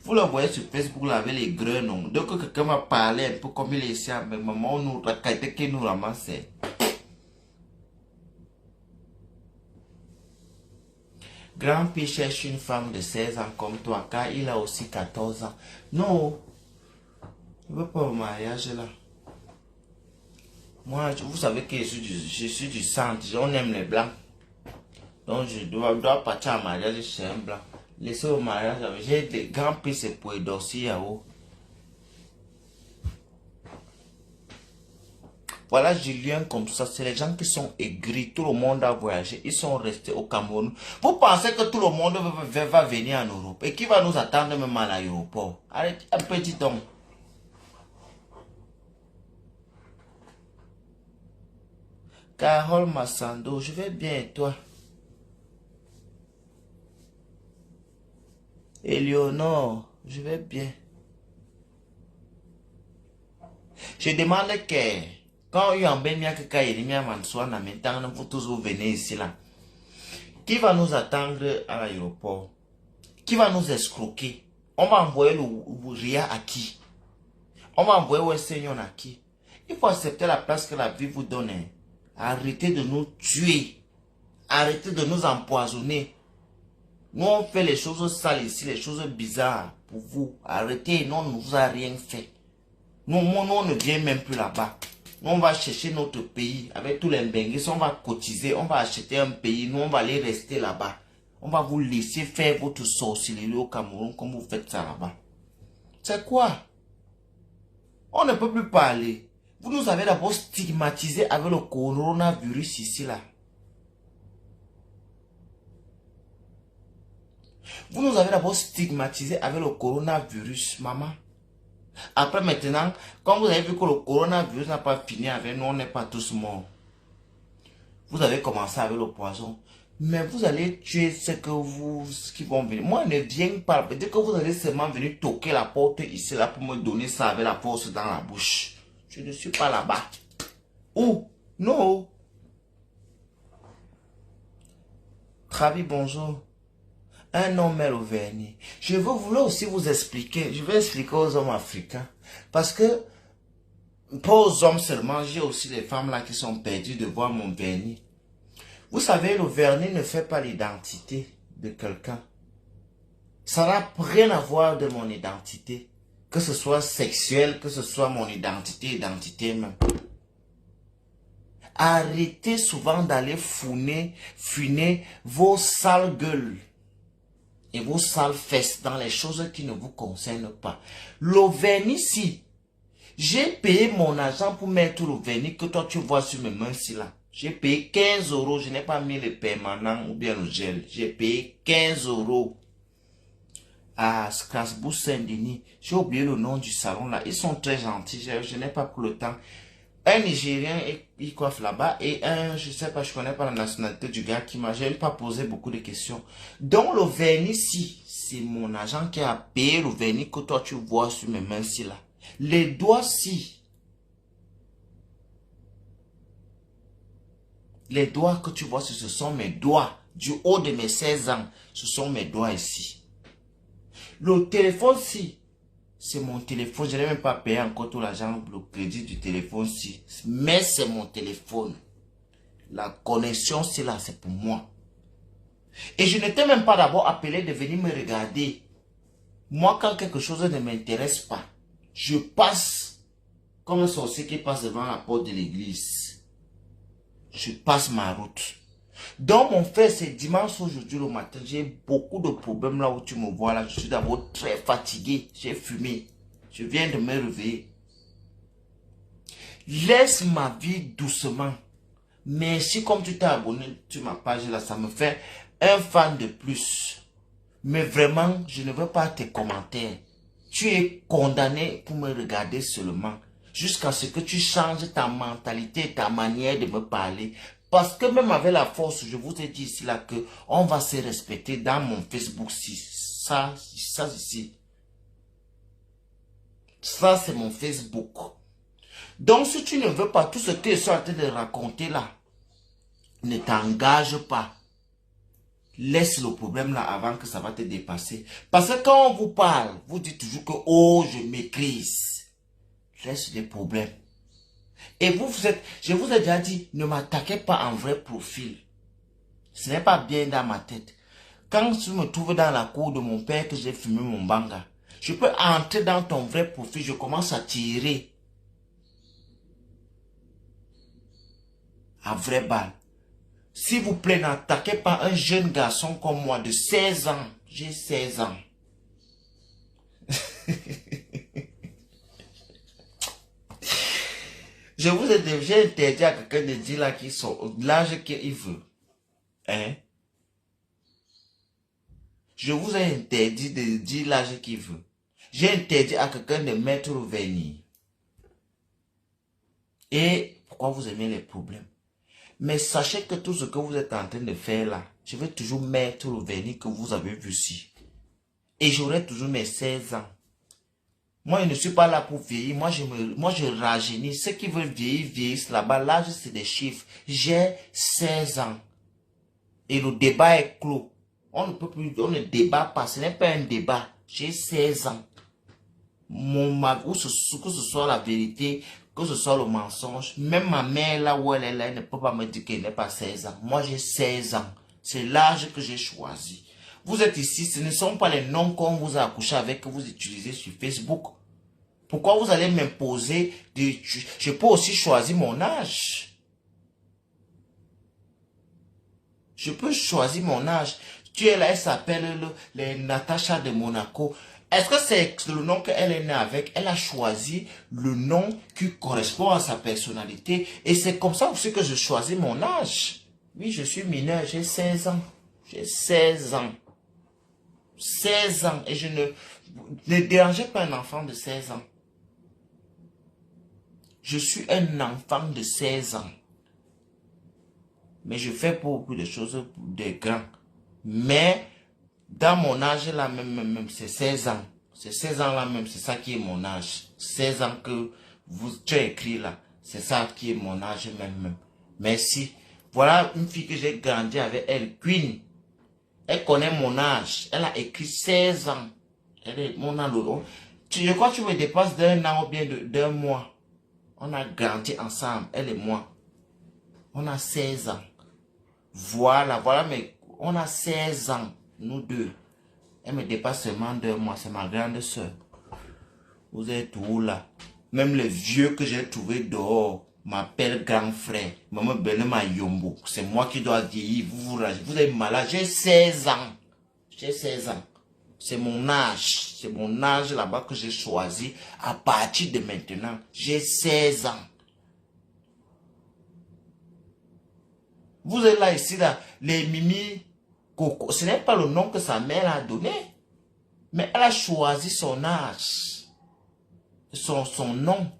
Speaker 1: Vous le voyez sur Facebook là avec les grenons. Donc quelqu'un va parler un peu comme il est ici avec maman, nous, la qualité qui nous ramasse. Grand-père cherche une femme de 16 ans comme toi, car il a aussi 14 ans. Non, je ne veux pas au mariage là. Moi, vous savez que je suis du centre, on aime les blancs. Donc je dois partir en mariage chez un blanc. Laissez au mariage, j'ai des grands-pères, c'est pour Edorsi Yao. Voilà, Julien, comme ça, c'est les gens qui sont aigris. Tout le monde a voyagé. Ils sont restés au Cameroun. Vous pensez que tout le monde va venir en Europe et qui va nous attendre même à l'aéroport? Arrêtez un petit temps. Carole Massando, je vais bien et toi? Éléonore, je vais bien. Je demande que quand il y a un bien que Kaïrimia Mansoana, maintenant vous tous vous venez ici là. Qui va nous attendre à l'aéroport? Qui va nous escroquer? On va envoyer le RIA à qui? On va envoyer au Seigneur à qui? Il faut accepter la place que la vie vous donne. Arrêtez de nous tuer. Arrêtez de nous empoisonner. Nous on fait les choses sales ici, les choses bizarres pour vous. Arrêtez, non, on ne vous a rien fait. Nous, on ne vient même plus là-bas. Nous, on va chercher notre pays avec tous les benguis. On va cotiser, on va acheter un pays. Nous, on va aller rester là-bas. On va vous laisser faire votre sorcellerie au Cameroun comme vous faites ça là-bas. C'est quoi? On ne peut plus parler. Vous nous avez d'abord stigmatisé avec le coronavirus ici là. Vous nous avez d'abord stigmatisé avec le coronavirus, maman. Après maintenant, quand vous avez vu que le coronavirus n'a pas fini avec nous, on n'est pas tous morts. Vous avez commencé avec le poison. Mais vous allez tuer ce qui vont venir. Moi, ne viens pas. Dès que vous allez seulement venir toquer la porte ici, là, pour me donner ça avec la force dans la bouche. Je ne suis pas là-bas. Où? Non. Travi, bonjour. Un homme est au vernis. Je voulais aussi vous expliquer. Je vais expliquer aux hommes africains. Parce que, pas aux hommes seulement, j'ai aussi des femmes là qui sont perdues de voir mon vernis. Vous savez, le vernis ne fait pas l'identité de quelqu'un. Ça n'a rien à voir de mon identité. Que ce soit sexuel, que ce soit mon identité même. Arrêtez souvent d'aller funer vos sales gueules et vos sales fesses dans les choses qui ne vous concernent pas. Le vernis, si. J'ai payé mon argent pour mettre le vernis que toi tu vois sur mes mains ici là. J'ai payé 15 €. Je n'ai pas mis le permanent ou bien le gel. J'ai payé 15 € à Strasbourg Saint-Denis. J'ai oublié le nom du salon là. Ils sont très gentils. Je n'ai pas pris le temps. Un Nigérien, il coiffe là-bas. Et un, je sais pas, je connais pas la nationalité du gars qui m'a, j'ai pas posé beaucoup de questions. Donc le vernis, si, c'est mon agent qui a payé le vernis que toi tu vois sur mes mains ici là. Les doigts, si. Les doigts que tu vois, ce sont mes doigts. Du haut de mes 16 ans, ce sont mes doigts ici. Le téléphone, si. C'est mon téléphone. Je n'ai même pas payé encore tout l'argent, le crédit du téléphone, si. Mais c'est mon téléphone. La connexion, c'est là, c'est pour moi. Et je n'étais même pas d'abord appelé de venir me regarder. Moi, quand quelque chose ne m'intéresse pas, je passe comme un sorcier qui passe devant la porte de l'église. Je passe ma route. Donc, mon frère, c'est dimanche aujourd'hui le matin. J'ai beaucoup de problèmes là où tu me vois là. Je suis d'abord très fatigué. J'ai fumé. Je viens de me réveiller. Laisse ma vie doucement. Merci comme tu t'es abonné sur ma page là. Ça me fait un fan de plus. Mais vraiment, je ne veux pas tes commentaires. Tu es condamné pour me regarder seulement. Jusqu'à ce que tu changes ta mentalité, ta manière de me parler. Parce que même avec la force, je vous ai dit ici là que on va se respecter dans mon Facebook. Ça ici. Ça, c'est mon Facebook. Donc, si tu ne veux pas tout ce que je suis en train de raconter là, ne t'engage pas. Laisse le problème là avant que ça va te dépasser. Parce que quand on vous parle, vous dites toujours que oh, je maîtrise. Laisse les problèmes. Et je vous ai déjà dit, ne m'attaquez pas en vrai profil. Ce n'est pas bien dans ma tête. Quand je me trouve dans la cour de mon père que j'ai fumé mon banga, je peux entrer dans ton vrai profil, je commence à tirer. À vraie balle. S'il vous plaît, n'attaquez pas un jeune garçon comme moi de 16 ans. J'ai 16 ans. Je vous ai déjà interdit à quelqu'un de dire là qu'ils sont l'âge qu'il veut. Hein? Je vous ai interdit de dire l'âge qu'il veut. J'ai interdit à quelqu'un de mettre le vernis. Et pourquoi vous aimez les problèmes? Mais sachez que tout ce que vous êtes en train de faire là, je vais toujours mettre le vernis que vous avez vu ici. Et j'aurai toujours mes 16 ans. Moi, je ne suis pas là pour vieillir. Moi, je rajeunis. Ceux qui veulent vieillir, vieillissent là-bas. L'âge, c'est des chiffres. J'ai 16 ans. Et le débat est clos. On ne peut plus, on ne débat pas. Ce n'est pas un débat. J'ai 16 ans. Que ce soit la vérité, que ce soit le mensonge. Même ma mère, là où elle est là, elle ne peut pas me dire qu'elle n'est pas 16 ans. Moi, j'ai 16 ans. C'est l'âge que j'ai choisi. Vous êtes ici, ce ne sont pas les noms qu'on vous a accouché avec que vous utilisez sur Facebook. Pourquoi vous allez m'imposer de... Je peux aussi choisir mon âge. Je peux choisir mon âge. Tu es là, elle s'appelle les Natacha de Monaco. Est-ce que c'est le nom qu'elle est née avec? Elle a choisi le nom qui correspond à sa personnalité. Et c'est comme ça aussi que je choisis mon âge. Oui, je suis mineur, j'ai 16 ans. J'ai 16 ans. 16 ans. Et je ne dérangez pas un enfant de 16 ans. Je suis un enfant de 16 ans. Mais je fais beaucoup de choses de grands. Mais dans mon âge là, même c'est 16 ans. C'est 16 ans là même, c'est ça qui est mon âge. 16 ans que tu as écrit là. C'est ça qui est mon âge même. Merci. Voilà une fille que j'ai grandi avec elle, Queen. Elle connaît mon âge. Elle a écrit 16 ans. Elle est mon âge. Je crois que tu me dépasses d'un an ou bien d'un mois. On a grandi ensemble, elle et moi. On a 16 ans. Voilà, mais on a 16 ans, nous deux. Elle me dépasse seulement d'un mois, c'est ma grande soeur. Vous êtes où là? Même les vieux que j'ai trouvés dehors m'appellent grand frère. Maman Benema Yombo. C'est moi qui dois vieillir. Vous êtes malade. J'ai 16 ans. J'ai 16 ans. C'est mon âge. C'est mon âge là-bas que j'ai choisi. À partir de maintenant, j'ai 16 ans. Vous êtes là, ici, là, les Mimi Coco. Ce n'est pas le nom que sa mère a donné. Mais elle a choisi son âge. Son nom.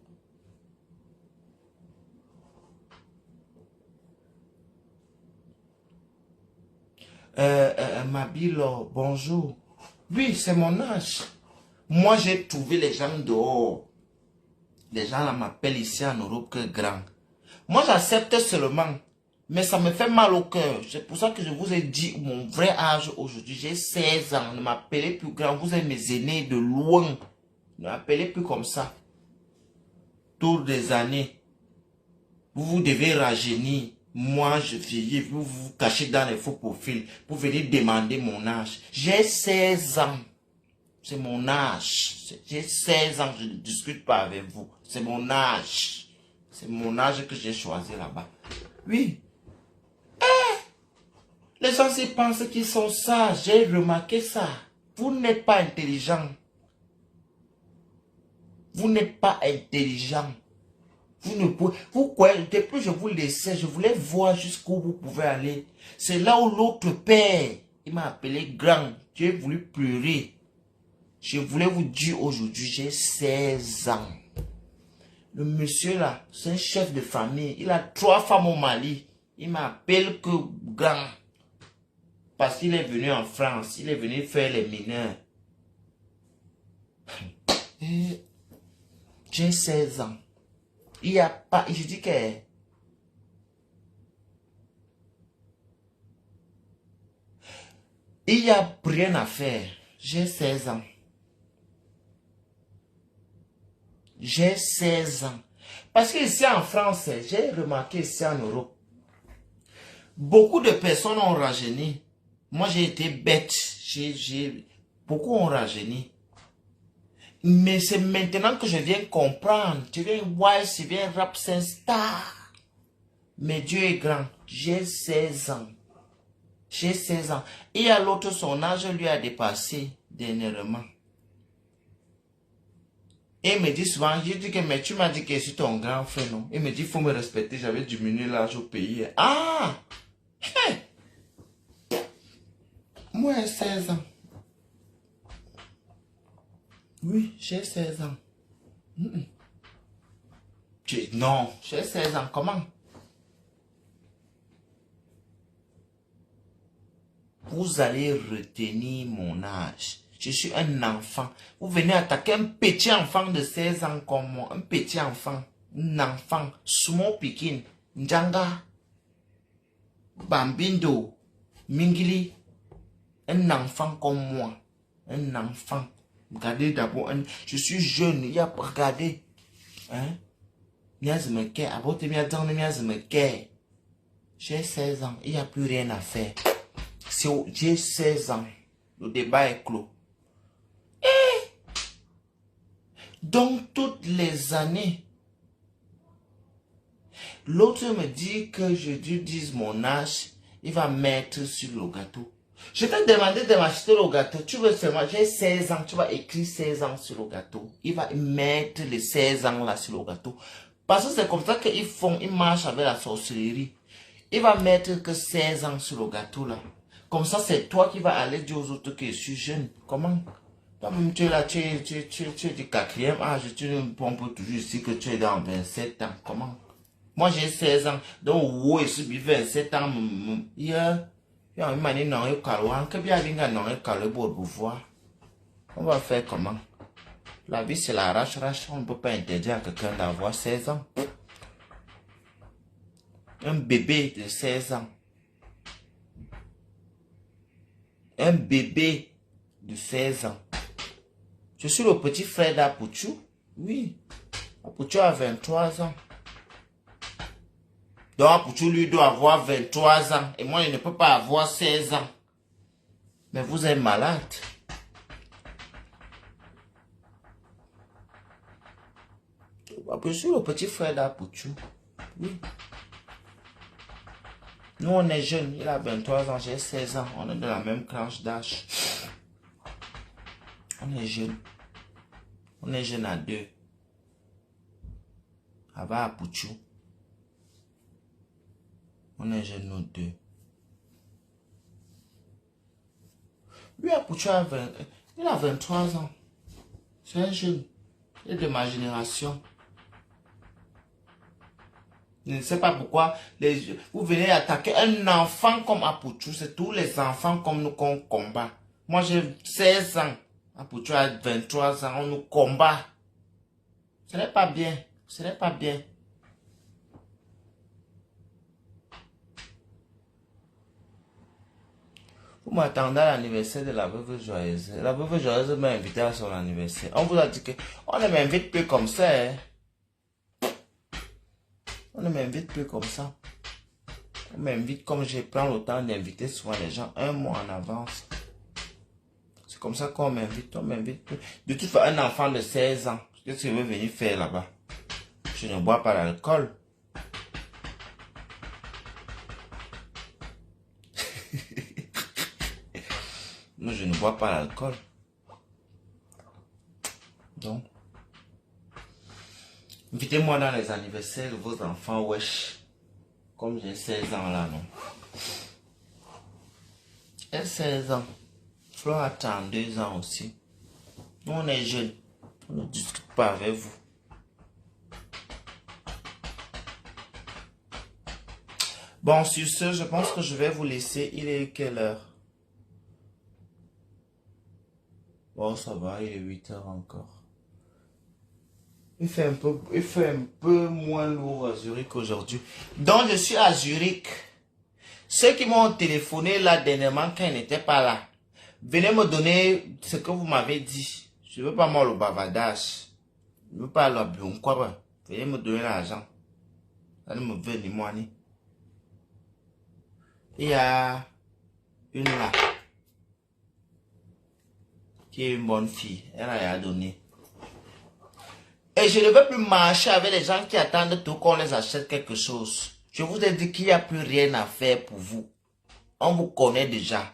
Speaker 1: Mabilo, bonjour. Oui, c'est mon âge. Moi, j'ai trouvé les gens dehors. Les gens là m'appellent ici en Europe que grand. Moi, j'accepte seulement. Mais ça me fait mal au cœur. C'est pour ça que je vous ai dit mon vrai âge aujourd'hui. J'ai 16 ans. Ne m'appelez plus grand. Vous êtes mes aînés de loin. Ne m'appelez plus comme ça. Tour des années. Vous devez rajeunir. Moi, je vieillis. Vous vous cachez dans les faux profils. Pour venir demander mon âge. J'ai 16 ans. C'est mon âge. J'ai 16 ans. Je ne discute pas avec vous. C'est mon âge. C'est mon âge que j'ai choisi là-bas. Oui. Les gens se pensent qu'ils sont sages. J'ai remarqué ça. Vous n'êtes pas intelligent. Vous n'êtes pas intelligent. Vous ne pouvez... Vous croyez, depuis je vous laissais, je voulais voir jusqu'où vous pouvez aller. C'est là où l'autre père, il m'a appelé grand. J'ai voulu pleurer. Je voulais vous dire aujourd'hui, j'ai 16 ans. Le monsieur là, c'est un chef de famille. Il a 3 femmes au Mali. Il m'appelle que grand. Parce qu'il est venu en France. Il est venu faire les mineurs. J'ai 16 ans. Il n'y a pas... Je dis que... Il n'y a rien à faire. J'ai 16 ans. J'ai 16 ans. Parce que ici en France, j'ai remarqué ici en Europe, beaucoup de personnes ont rajeuni. Moi, j'ai été bête. Beaucoup ont rajeuni. Mais c'est maintenant que je viens comprendre. Je viens voir, je viens rap, c'est un star. Mais Dieu est grand. J'ai 16 ans. J'ai 16 ans. Et à l'autre, son âge lui a dépassé dernièrement. Et il me dit souvent, je dis que mais tu m'as dit que je suis ton grand frère, non? Il me dit, il faut me respecter, j'avais diminué l'âge au pays. Ah! Hey! Moi, j'ai 16 ans. Oui, j'ai 16 ans. Non, j'ai 16 ans, comment? Vous allez retenir mon âge. Je suis un enfant. Vous venez attaquer un petit enfant de 16 ans comme moi. Un petit enfant. Un enfant. Sumo Pikin. Njanga. Bambindo. Mingili. Un enfant comme moi. Un enfant. Regardez d'abord. Je suis jeune. Il y a regardez. Hein? J'ai 16 ans. Il n'y a plus rien à faire. J'ai 16 ans. Le débat est clos. Donc, toutes les années, l'autre me dit que je lui dise mon âge, il va mettre sur le gâteau. Je t'ai demandé de m'acheter le gâteau. Tu veux seulement, j'ai 16 ans, tu vas écrire 16 ans sur le gâteau. Il va mettre les 16 ans là sur le gâteau. Parce que c'est comme ça qu'ils font, ils marchent avec la sorcellerie. Il va mettre que 16 ans sur le gâteau là. Comme ça, c'est toi qui vas aller dire aux autres que je suis jeune. Comment? Toi-même, tu es là, tu es du quatrième âge, tu ne pompes toujours ici que tu es dans 27 ans. Comment? Moi, j'ai 16 ans. Donc, oui, je suis 27 ans. Il y a une manière non, on va faire comment? La vie, c'est la rache. On ne peut pas interdire à quelqu'un d'avoir 16 ans. Un bébé de 16 ans. Un bébé de 16 ans. Je suis le petit frère d'Apouchou. Oui. Apouchou a 23 ans. Donc Apouchou lui doit avoir 23 ans. Et moi, je ne peux pas avoir 16 ans. Mais vous êtes malade. Je suis le petit frère d'Apouchou. Oui. Nous, on est jeunes. Il a 23 ans, j'ai 16 ans. On est de la même tranche d'âge. On est jeunes. On est jeunes à deux. Ava Apouchou. On est jeunes nous deux. Lui, Apouchou il a 23 ans. C'est un jeune. Il est de ma génération. Je ne sais pas pourquoi vous venez attaquer un enfant comme Apouchou. C'est tous les enfants comme nous qu'on combat. Moi, j'ai 16 ans. Apouchou a 23 ans. On nous combat. Ce n'est pas bien. Ce n'est pas bien. Vous m'attendez à l'anniversaire de la veuve joyeuse. La veuve joyeuse m'a invité à son anniversaire. On vous a dit que on ne m'invite plus comme ça. Hein? On ne m'invite plus comme ça. On m'invite comme je prends le temps d'inviter souvent les gens un mois en avance. C'est comme ça qu'on m'invite. On m'invite plus. De toute façon, un enfant de 16 ans, qu'est-ce qu'il veut venir faire là-bas? Je ne bois pas l'alcool. Non, je ne bois pas l'alcool. Donc, invitez-moi dans les anniversaires de vos enfants, wesh. Comme j'ai 16 ans là, non. J'ai 16 ans. Flo a 32 ans aussi. Nous, on est jeunes. On ne discute pas avec vous. Bon, sur ce, je pense que je vais vous laisser. Il est quelle heure? Bon, ça va, il est 8 heures encore. Il fait un peu moins lourd à Zurich aujourd'hui. Donc, je suis à Zurich. Ceux qui m'ont téléphoné là dernièrement quand ils n'étaient pas là, venez me donner ce que vous m'avez dit. Je ne veux pas moi le bavardage. Je ne veux pas le bon quoi. Venez me donner l'argent. Ça ne me veut ni moi ni. Il y a une là qui est une bonne fille. Elle a rien donné. Et je ne veux plus marcher avec les gens qui attendent tout qu'on les achète quelque chose. Je vous ai dit qu'il n'y a plus rien à faire pour vous. On vous connaît déjà.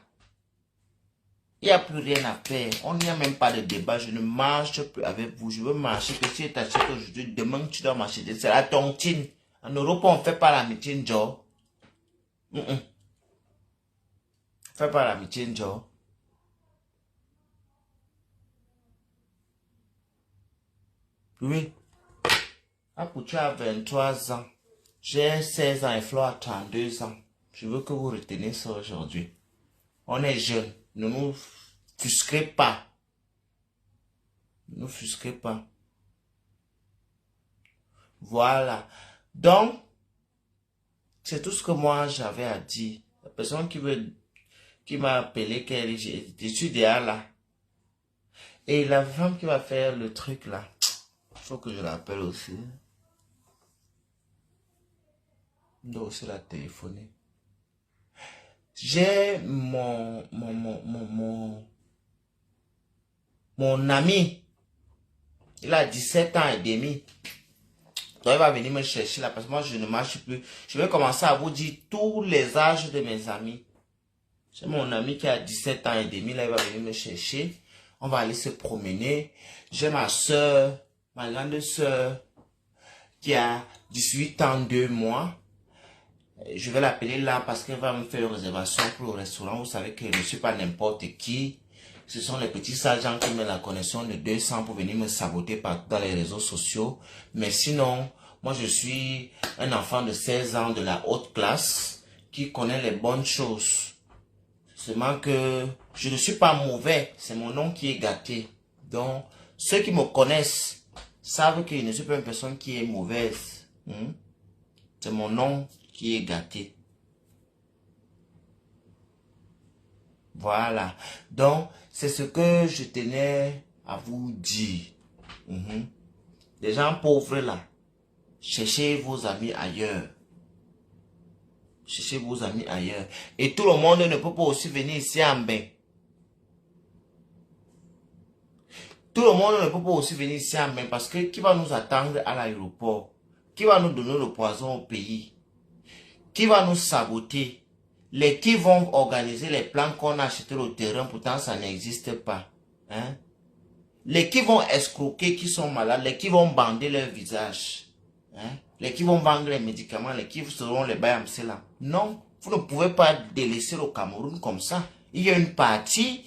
Speaker 1: Il n'y a plus rien à faire. On n'y a même pas de débat. Je ne marche plus avec vous. Je veux marcher que si tu t'achètes aujourd'hui, demain tu dois m'acheter. C'est la tontine. En Europe, on ne fait pas l'amitié, Joe. Fais pas l'amitié, Joe. Oui. Tu as 23 ans. J'ai 16 ans et Flo a 32 ans. Je veux que vous reteniez ça aujourd'hui. On est jeunes. Ne nous fusquez pas. Ne nous fusquez pas. Voilà. Donc, c'est tout ce que moi j'avais à dire. La personne qui m'a appelé, je suis derrière là. Et la femme qui va faire le truc là, il faut que je l'appelle aussi. Je dois aussi la téléphoner. J'ai mon ami. Il a 17 ans et demi. Donc il va venir me chercher là parce que moi je ne marche plus. Je vais commencer à vous dire tous les âges de mes amis. J'ai mon ami qui a 17 ans et demi. Là il va venir me chercher. On va aller se promener. J'ai ma soeur, ma grande soeur qui a 18 ans 2 mois. Je vais l'appeler là parce qu'elle va me faire une réservation pour le restaurant. Vous savez que je ne suis pas n'importe qui. Ce sont les petits agents qui mettent la connexion de 200 pour venir me saboter dans les réseaux sociaux. Mais sinon, moi je suis un enfant de 16 ans de la haute classe qui connaît les bonnes choses. Seulement que je ne suis pas mauvais. C'est mon nom qui est gâté. Donc, ceux qui me connaissent savent que je ne suis pas une personne qui est mauvaise. C'est mon nom qui est gâté. Voilà. Donc, c'est ce que je tenais à vous dire. Les gens pauvres là, cherchez vos amis ailleurs. Cherchez vos amis ailleurs. Et tout le monde ne peut pas aussi venir ici en bain. Tout le monde ne peut pas aussi venir ici en bain parce que qui va nous attendre à l'aéroport? Qui va nous donner le poison au pays? Qui va nous saboter? Les qui vont organiser les plans qu'on a achetés au terrain, pourtant ça n'existe pas. Les qui vont escroquer, qui sont malades, les qui vont bander leur visage. Les qui vont vendre les médicaments, les qui seront les BAMC là. Non, vous ne pouvez pas délaisser le Cameroun comme ça. Il y a une partie,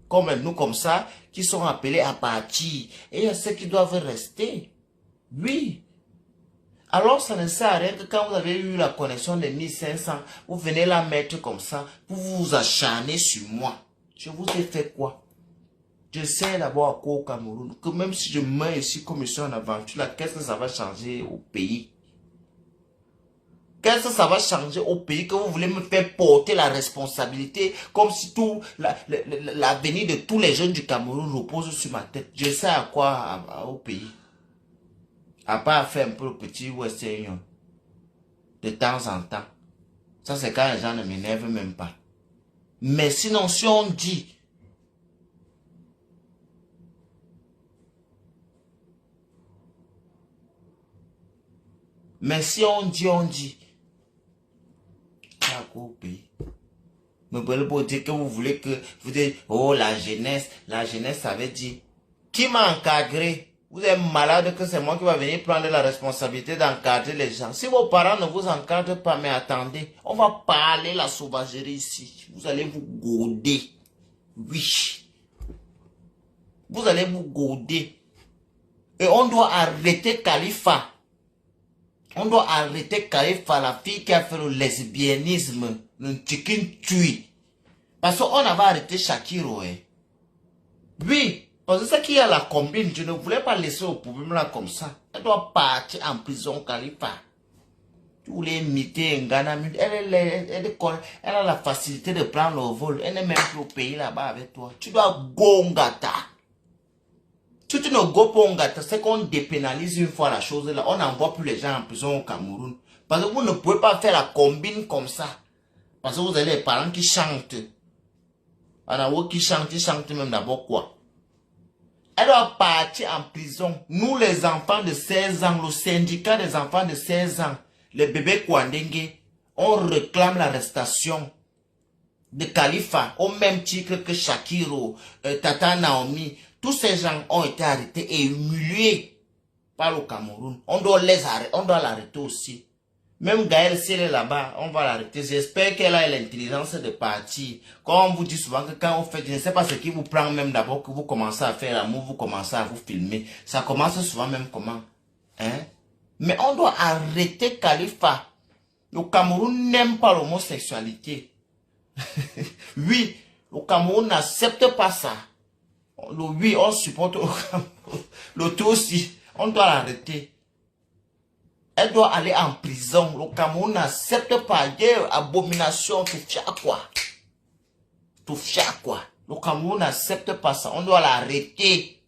Speaker 1: comme nous comme ça, qui sont appelés à partir. Et il y a ceux qui doivent rester. Oui. Alors, ça ne sert à rien que quand vous avez eu la connexion de 1500, vous venez la mettre comme ça, pour vous acharner sur moi. Je vous ai fait quoi? Je sais d'abord à quoi au Cameroun, que même si je meurs ici comme je suis en aventure, là, qu'est-ce que ça va changer au pays? Qu'est-ce que ça va changer au pays que vous voulez me faire porter la responsabilité comme si tout l'avenir de tous les jeunes du Cameroun repose sur ma tête? Je sais à quoi au pays. À part faire un peu le petit Western Union. De temps en temps. Ça c'est quand les gens ne m'énervent même pas. Mais sinon si on dit. Mais si on dit. À quoi au pays? Mais pour dire que vous voulez que. Vous dites, oh la jeunesse ça veut dire. Qui m'a encadré? Vous êtes malade que c'est moi qui va venir prendre la responsabilité d'encadrer les gens. Si vos parents ne vous encadrent pas, mais attendez, on va parler la sauvagerie ici. Vous allez vous gauder. Oui. Vous allez vous gauder. Et on doit arrêter Khalifa. On doit arrêter Khalifa, la fille qui a fait le lesbianisme, le chicken tui. Parce qu'on avait arrêté Shakiro. Oui. Parce que c'est qu'il y a la combine, je ne voulais pas laisser au problème là comme ça. Elle doit partir en prison, Khalifa. Tu voulais imiter un Ghana, elle a la facilité de prendre le vol. Elle n'est même plus au pays là-bas avec toi. Tu dois go Ngata. Si tu ne go pas Ngata, c'est qu'on dépénalise une fois la chose là. On n'envoie plus les gens en prison au Cameroun. Parce que vous ne pouvez pas faire la combine comme ça. Parce que vous avez les parents qui chantent. Alors, qui chantent, ils chantent même d'abord quoi? Elle doit partir en prison. Nous, les enfants de 16 ans, le syndicat des enfants de 16 ans, les bébés Kwandengue, on réclame l'arrestation. de Khalifa, au même titre que Shakiro, Tata Naomi, tous ces gens ont été arrêtés et humiliés par le Cameroun. On doit l'arrêter aussi. Même Gaël, si elle est là-bas, on va l'arrêter. J'espère qu'elle a l'intelligence de partir. Comme on vous dit souvent que quand vous faites, je ne sais pas ce qui vous prend même d'abord que vous commencez à faire l'amour, vous commencez à vous filmer. Ça commence souvent même comment? Hein? Mais on doit arrêter Khalifa. Le Cameroun n'aime pas l'homosexualité. Oui, le Cameroun n'accepte pas ça. Oui, on supporte le Cameroun. L'autre aussi, on doit l'arrêter. Elle doit aller en prison. Le Cameroun n'accepte pas. Abomination, tout fait quoi? Tout fait quoi? Le Cameroun n'accepte pas ça. On doit l'arrêter.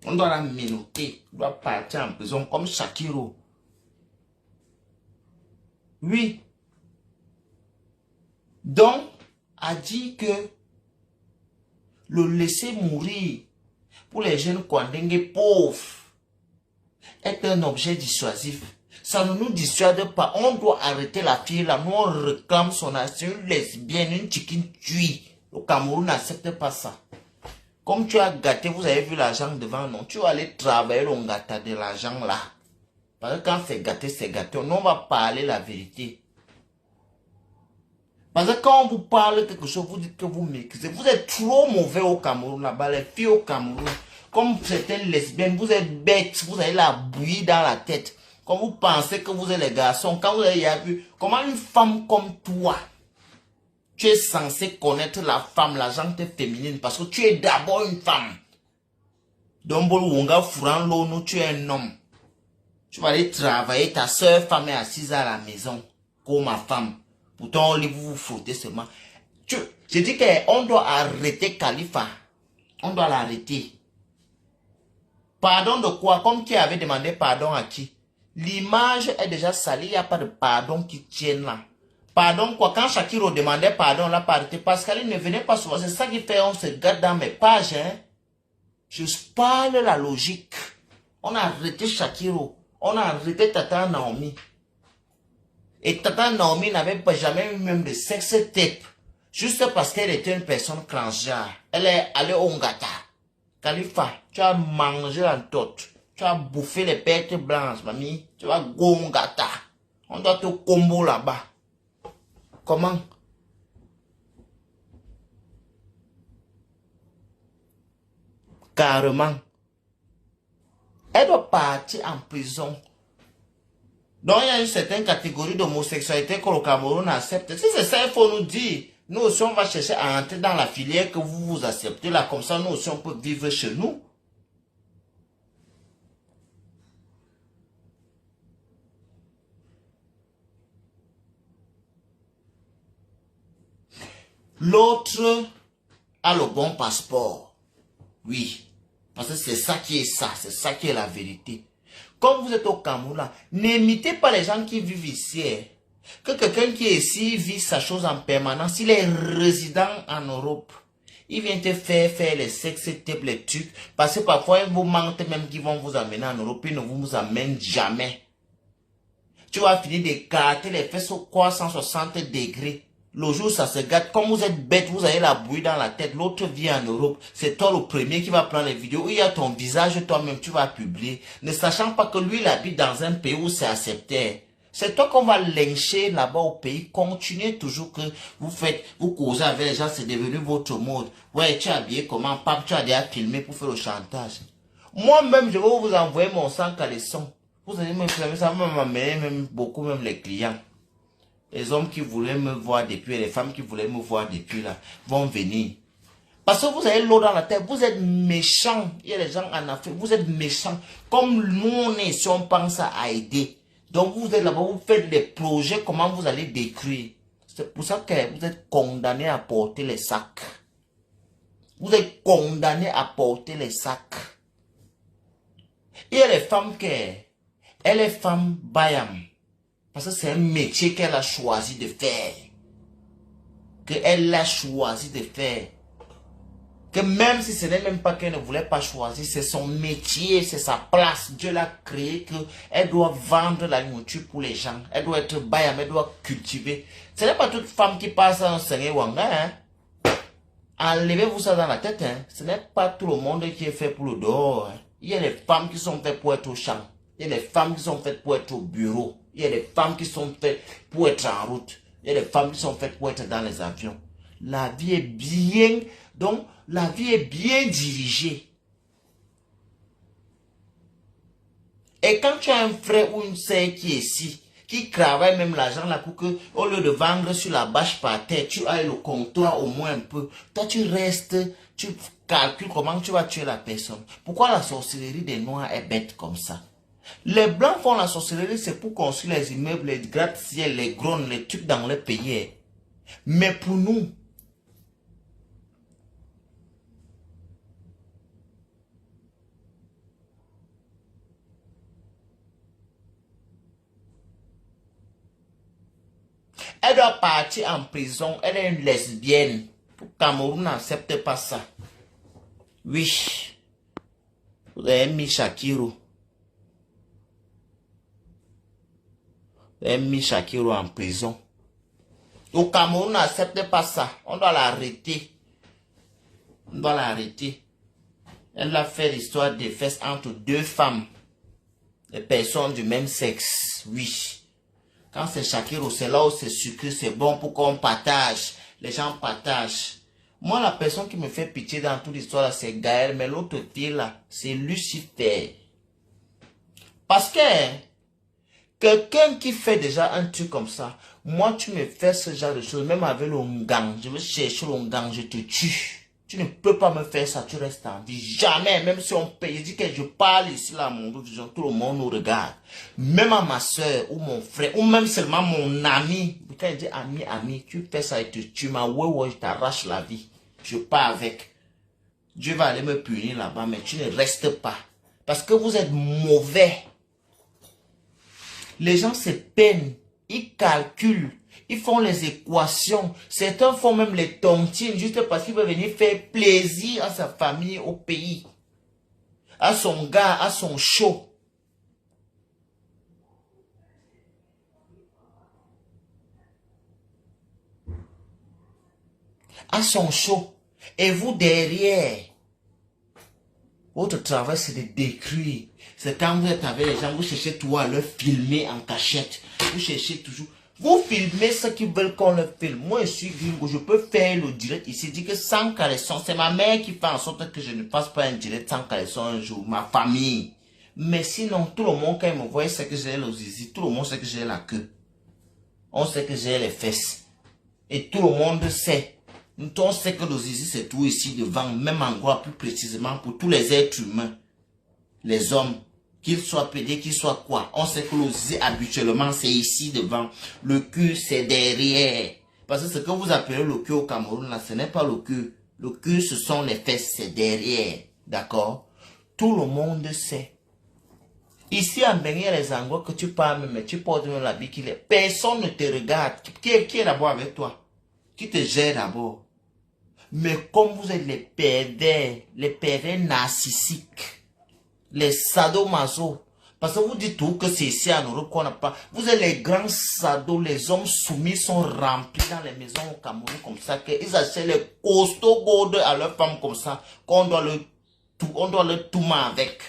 Speaker 1: On doit la menotter. On doit partir en prison comme Shakiro. Oui. Donc, a dit que le laisser mourir pour les jeunes Kwandengue pauvres est un objet dissuasif. Ça ne nous dissuade pas. On doit arrêter la fille là. Nous, on réclame son action, une lesbienne, une chicken tue. Le Cameroun n'accepte pas ça. Comme tu as gâté, vous avez vu l'argent devant, non? Tu vas aller travailler le gâteau de l'argent là. Parce que quand c'est gâté, c'est gâté. On va parler la vérité. Parce que quand on vous parle quelque chose, vous dites que vous maîtrisez. Vous êtes trop mauvais au Cameroun là-bas, les filles au Cameroun. Comme certaines lesbiennes, vous êtes bêtes, vous avez la bouillie dans la tête. Comme vous pensez que vous êtes les garçons, quand vous avez vu comment une femme comme toi, tu es censé connaître la femme, la gente féminine, parce que tu es d'abord une femme. Donc, tu es un homme. Tu vas aller travailler, ta soeur femme est assise à la maison, comme ma femme. Pourtant, vous vous frottez seulement. Je dis qu'on doit arrêter Khalifa. On doit l'arrêter. Pardon de quoi? Comme qui avait demandé pardon à qui? L'image est déjà salie, il n'y a pas de pardon qui tienne là. Pardon quoi? Quand Shakiro demandait pardon, là, parce qu'elle ne venait pas souvent. C'est ça qui fait, on se garde dans mes pages. Hein? Je parle la logique. On a arrêté Shakiro. On a arrêté Tata Naomi. Et Tata Naomi n'avait pas jamais eu même de sexe tape. Juste parce qu'elle était une personne transgenre. Elle est allée au Ngata. Khalifa, tu as mangé la tote. Tu as bouffé les pertes blanches, mamie. Tu vas go Ngata. On doit te combo là-bas. Comment? Carrément. Elle doit partir en prison. Donc, il y a une certaine catégorie d'homosexualité que le Cameroun accepte. Si c'est ça, il faut nous dire. Nous aussi, on va chercher à entrer dans la filière que vous vous acceptez. Là, comme ça, nous aussi, on peut vivre chez nous. L'autre a le bon passeport. Oui. Parce que c'est ça qui est ça. C'est ça qui est la vérité. Comme vous êtes au Cameroun, n'imitez pas les gens qui vivent ici. Que quelqu'un qui est ici vit sa chose en permanence, il est résident en Europe. Il vient te faire les sexes, les trucs. Parce que parfois, ils vous mentent même qu'ils vont vous amener en Europe. Ils ne vous amènent jamais. Tu vas finir d'écarter les fesses au 360 degrés. Le jour ça se gâte, comme vous êtes bête, vous avez la bouille dans la tête, l'autre vit en Europe, c'est toi le premier qui va prendre les vidéos, où il y a ton visage, toi-même tu vas publier, ne sachant pas que lui il habite dans un pays où c'est accepté. C'est toi qu'on va lyncher là-bas au pays, continuez toujours que vous causez avec les gens, c'est devenu votre mode. Ouais, tu es habillé comment, pape, tu as déjà filmé pour faire le chantage. Moi-même, je vais vous envoyer mon sang caleçon. Vous allez me faire ça, m'amener même beaucoup, même les clients. Les hommes qui voulaient me voir depuis, les femmes qui voulaient me voir depuis là, vont venir. Parce que vous avez l'eau dans la tête, vous êtes méchants. Il y a des gens en Afrique, vous êtes méchants. Comme nous, on est ici, on pense à aider. Donc vous êtes là-bas, vous faites des projets, comment vous allez détruire. C'est pour ça que vous êtes condamnés à porter les sacs. Vous êtes condamnés à porter les sacs. Il y a les femmes qui, elle est femme bayam. Parce que c'est un métier qu'elle a choisi de faire. Qu'elle a choisi de faire. Que même si ce n'est même pas qu'elle ne voulait pas choisir, c'est son métier, c'est sa place. Dieu l'a créé qu'elle doit vendre la nourriture pour les gens. Elle doit être bayam, elle doit cultiver. Ce n'est pas toute femme qui passe en Seigneur Wanga, hein. Enlevez-vous ça dans la tête, hein. Ce n'est pas tout le monde qui est fait pour le dehors, hein. Il y a des femmes qui sont faites pour être au champ. Il y a des femmes qui sont faites pour être au bureau. Il y a des femmes qui sont faites pour être en route. Il y a des femmes qui sont faites pour être dans les avions. La vie est bien, donc la vie est bien dirigée. Et quand tu as un frère ou une sœur qui est ici, qui travaille même l'argent là pour que, au lieu de vendre sur la bâche par terre, tu ailles le comptoir au moins un peu. Toi, tu restes, tu calcules comment tu vas tuer la personne. Pourquoi la sorcellerie des Noirs est bête comme ça? Les Blancs font la sorcellerie, c'est pour construire les immeubles, les gratte-ciel, les grottes, les trucs dans les pays. Mais pour nous, elle doit partir en prison. Elle est une lesbienne. Pour Cameroun n'accepte pas ça. Oui. Vous avez mis Shakiro. Vous avez mis Shakiro en prison. Au Cameroun n'accepte pas ça. On doit l'arrêter. On doit l'arrêter. Elle a fait l'histoire des fesses entre deux femmes. Des personnes du même sexe. Oui. Quand c'est Shakiro, c'est là où c'est sucré, c'est bon pour qu'on partage. Les gens partagent. Moi, la personne qui me fait pitié dans toute l'histoire, c'est Gaël. Mais l'autre fille là, c'est Lucifer. Parce que quelqu'un qui fait déjà un truc comme ça, moi, tu me fais ce genre de choses, même avec le ngang, je vais chercher le ngang, je te tue. Tu ne peux pas me faire ça, tu restes en vie. Jamais, même si on paye. Je dis que je parle ici, là, mon dos, tout le monde nous regarde. Même à ma soeur, ou mon frère, ou même seulement mon ami. Quand il dit ami, tu fais ça et tu m'as, ouais, je t'arrache la vie. Je pars avec. Dieu va aller me punir là-bas, mais tu ne restes pas. Parce que vous êtes mauvais. Les gens se peinent, ils calculent, ils font les équations. Certains font même les tontines juste parce qu'ils veulent venir faire plaisir à sa famille, au pays. À son gars, à son show. À son show. Et vous derrière, votre travail c'est de décrire. C'est quand vous êtes avec les gens, vous cherchez toujours à leur filmer en cachette. Vous cherchez toujours. Vous filmez ceux qui veulent qu'on le filme. Moi, je suis gringo, je peux faire le direct ici. Dit que sans caleçon, c'est ma mère qui fait en sorte que je ne fasse pas un direct sans caleçon un jour. Ma famille. Mais sinon, tout le monde, quand il me voit, sait que j'ai le zizi. Tout le monde sait que j'ai la queue. On sait que j'ai les fesses. Et tout le monde sait. On sait que le zizi, c'est tout ici devant. Même endroit plus précisément pour tous les êtres humains. Les hommes. Qu'il soit pédé, qu'il soit quoi. On sait que le zizi, habituellement, c'est ici devant. Le cul, c'est derrière. Parce que ce que vous appelez le cul au Cameroun, là, ce n'est pas le cul. Le cul, ce sont les fesses, c'est derrière. D'accord? Tout le monde sait. Ici, en Bénin, les Anglois que tu parles, mais tu portes même l'habit qu'il est. Personne ne te regarde. Qui est d'abord avec toi? Qui te gère d'abord? Mais comme vous êtes les pervers narcissiques, les sadomaso, parce que vous dites tout que c'est ici en Europe qu'on n'a pas. Vous êtes les grands sados, les hommes soumis sont remplis dans les maisons au Cameroun comme ça, qu'ils achètent les costauds gourdes à leurs femmes comme ça, qu'on doit le tout avec.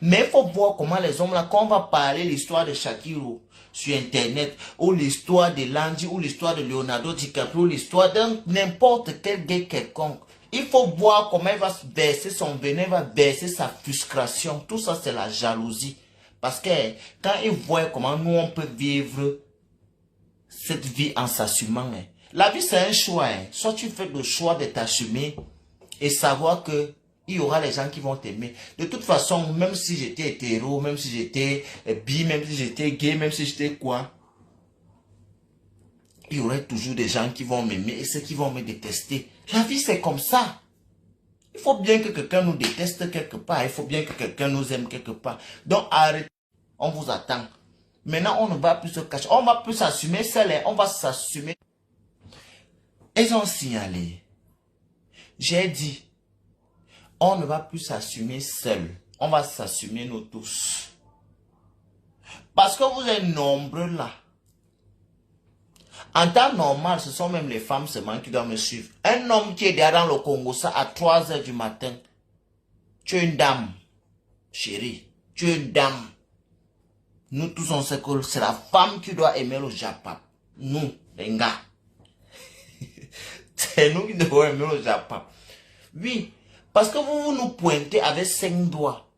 Speaker 1: Mais il faut voir comment les hommes là, quand on va parler l'histoire de Shakiro sur internet, ou l'histoire de Landy, ou l'histoire de Leonardo DiCaprio, ou l'histoire de n'importe quel gay quelconque. Il faut voir comment il va verser son venin, il va verser sa frustration. Tout ça, c'est la jalousie. Parce que quand il voit comment nous, on peut vivre cette vie en s'assumant. La vie, c'est un choix. Soit tu fais le choix de t'assumer et savoir que il y aura les gens qui vont t'aimer. De toute façon, même si j'étais hétéro, même si j'étais bi, même si j'étais gay, même si j'étais quoi, il y aurait toujours des gens qui vont m'aimer et ceux qui vont me détester. La vie, c'est comme ça. Il faut bien que quelqu'un nous déteste quelque part. Il faut bien que quelqu'un nous aime quelque part. Donc, arrêtez. On vous attend. Maintenant, on ne va plus se cacher. On va plus s'assumer seul. On va s'assumer. Ils ont signalé. J'ai dit, on ne va plus s'assumer seul. On va s'assumer nous tous. Parce que vous êtes nombreux là. En temps normal, ce sont même les femmes seulement qui doivent me suivre. Un homme qui est derrière dans le Congo, ça à 3 heures du matin. Tu es une dame, chérie. Tu es une dame. Nous tous on sait que c'est la femme qui doit aimer le Japon. Nous, les gars. C'est nous qui devons aimer le Japon. Oui, parce que vous nous pointez avec 5 doigts.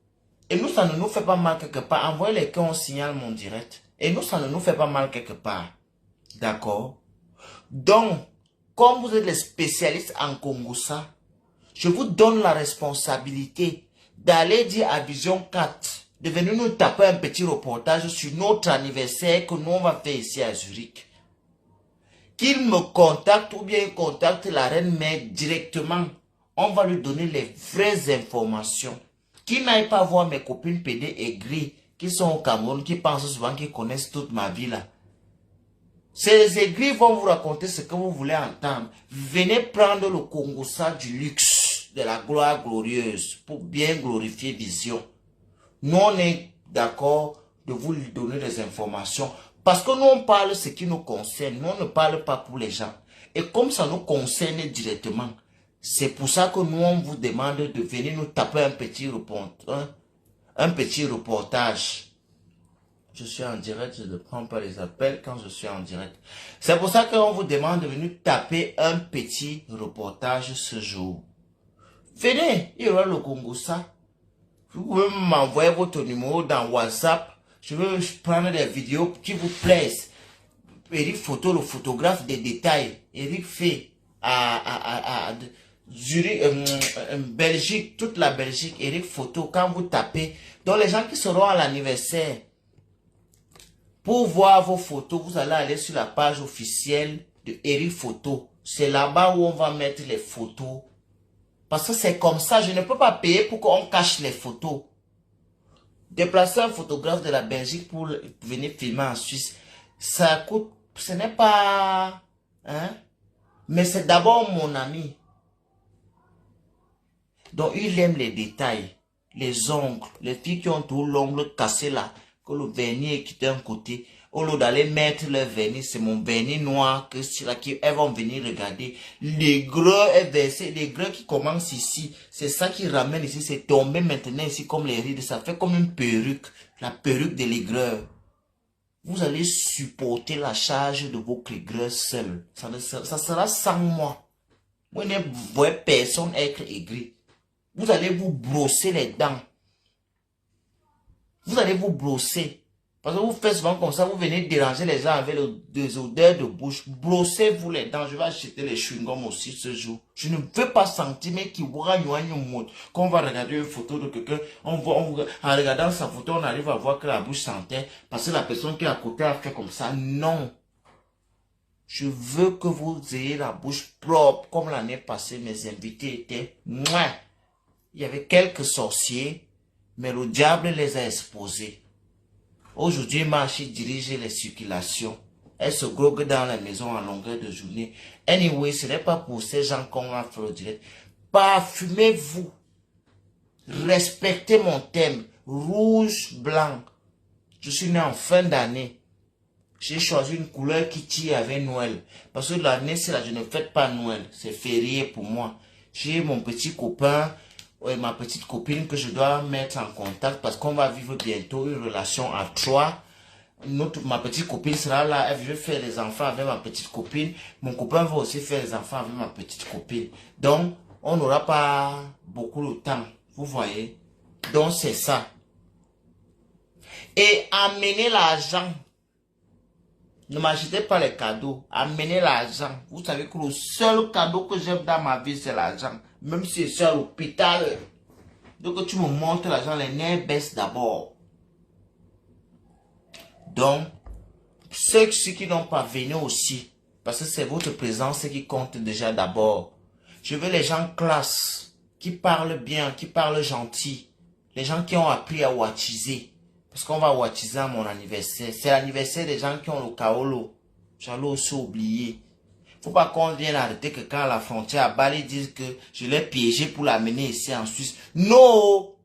Speaker 1: Et nous, ça ne nous fait pas mal quelque part. Envoyez les cœurs, on signale mon direct. Et nous, ça ne nous fait pas mal quelque part. D'accord? Donc, comme vous êtes les spécialistes en Congossa, je vous donne la responsabilité d'aller dire à Vision 4 de venir nous taper un petit reportage sur notre anniversaire que nous on va faire ici à Zurich. Qu'il me contacte ou bien contacte la reine mère directement. On va lui donner les vraies informations. Qu'il n'aille pas voir mes copines PD aigries qui sont au Cameroun, qui pensent souvent qu'ils connaissent toute ma vie là. Ces aigris vont vous raconter ce que vous voulez entendre. Venez prendre le Congossa du luxe, de la gloire glorieuse, pour bien glorifier Vision. Nous, on est d'accord de vous donner des informations. Parce que nous, on parle ce qui nous concerne. Nous, on ne parle pas pour les gens. Et comme ça nous concerne directement, c'est pour ça que nous, on vous demande de venir nous taper un petit reportage. Je suis en direct, je ne prends pas les appels quand je suis en direct. C'est pour ça qu'on vous demande de venir taper un petit reportage ce jour. Venez, il y aura le Congossa. Vous pouvez m'envoyer votre numéro dans WhatsApp. Je vais prendre des vidéos qui vous plaisent. Eric Photo, le photographe des détails. Eric fait à Zurich, Belgique, toute la Belgique. Eric Photo, quand vous tapez. Donc les gens qui seront à l'anniversaire, pour voir vos photos, vous allez aller sur la page officielle de Eric Photo. C'est là-bas où on va mettre les photos. Parce que c'est comme ça, je ne peux pas payer pour qu'on cache les photos. Déplacer un photographe de la Belgique pour venir filmer en Suisse, ça coûte, ce n'est pas... Hein? Mais c'est d'abord mon ami. Donc il aime les détails, les ongles, les filles qui ont tout l'ongle cassé là, que le vernis est quitté d'un côté. Au lieu d'aller mettre leur vernis, c'est mon vernis noir que c'est là qu'elles vont venir regarder. Les gros est versé, les gros qui commencent ici, c'est ça qui ramène ici, c'est tombé maintenant ici comme les rides, ça fait comme une perruque, la perruque de l'aigreur. Vous allez supporter la charge de vos aigreurs seuls. Ça sera sans moi. Vous ne voyez personne être aigri. Vous allez vous brosser les dents. Vous allez vous brosser. Parce que vous faites souvent comme ça, vous venez déranger les gens avec des odeurs de bouche. Brossez-vous les dents. Je vais acheter les chewing-gums aussi ce jour. Je ne veux pas sentir, mais qu'on va regarder une photo de quelqu'un. En regardant sa photo, on arrive à voir que la bouche sentait. Parce que la personne qui est à côté a fait comme ça. Non. Je veux que vous ayez la bouche propre. Comme l'année passée, mes invités étaient... Mouah. Il y avait quelques sorciers, mais le diable les a exposés. Aujourd'hui, Marchi dirige les circulations. Elle se grogue dans la maison en longueur de journée. Anyway, ce n'est pas pour ces gens qu'on va faire le direct. Parfumez-vous. Respectez mon thème. Rouge, blanc. Je suis né en fin d'année. J'ai choisi une couleur qui tire avec Noël. Parce que l'année, c'est là, je ne fête pas Noël. C'est férié pour moi. J'ai mon petit copain... Ouais, ma petite copine que je dois mettre en contact parce qu'on va vivre bientôt une relation à 3. Ma petite copine sera là, elle veut faire les enfants avec ma petite copine. Mon copain va aussi faire les enfants avec ma petite copine. Donc, on n'aura pas beaucoup de temps, vous voyez. Donc, c'est ça. Et amenez l'argent. Ne m'achetez pas les cadeaux. Amenez l'argent. Vous savez que le seul cadeau que j'aime dans ma vie, c'est l'argent. Même si je suis à l'hôpital. Donc tu me montres l'argent, les nerfs baissent d'abord. Donc, ceux qui n'ont pas venu aussi. Parce que c'est votre présence qui compte déjà d'abord. Je veux les gens classe, qui parlent bien, qui parlent gentil. Les gens qui ont appris à wattiser. Parce qu'on va wattiser à mon anniversaire. C'est l'anniversaire des gens qui ont le kaolo. J'allais aussi oublier. Faut pas qu'on vienne arrêter que quand la frontière à Bali disent que je l'ai piégé pour l'amener ici en Suisse. Non!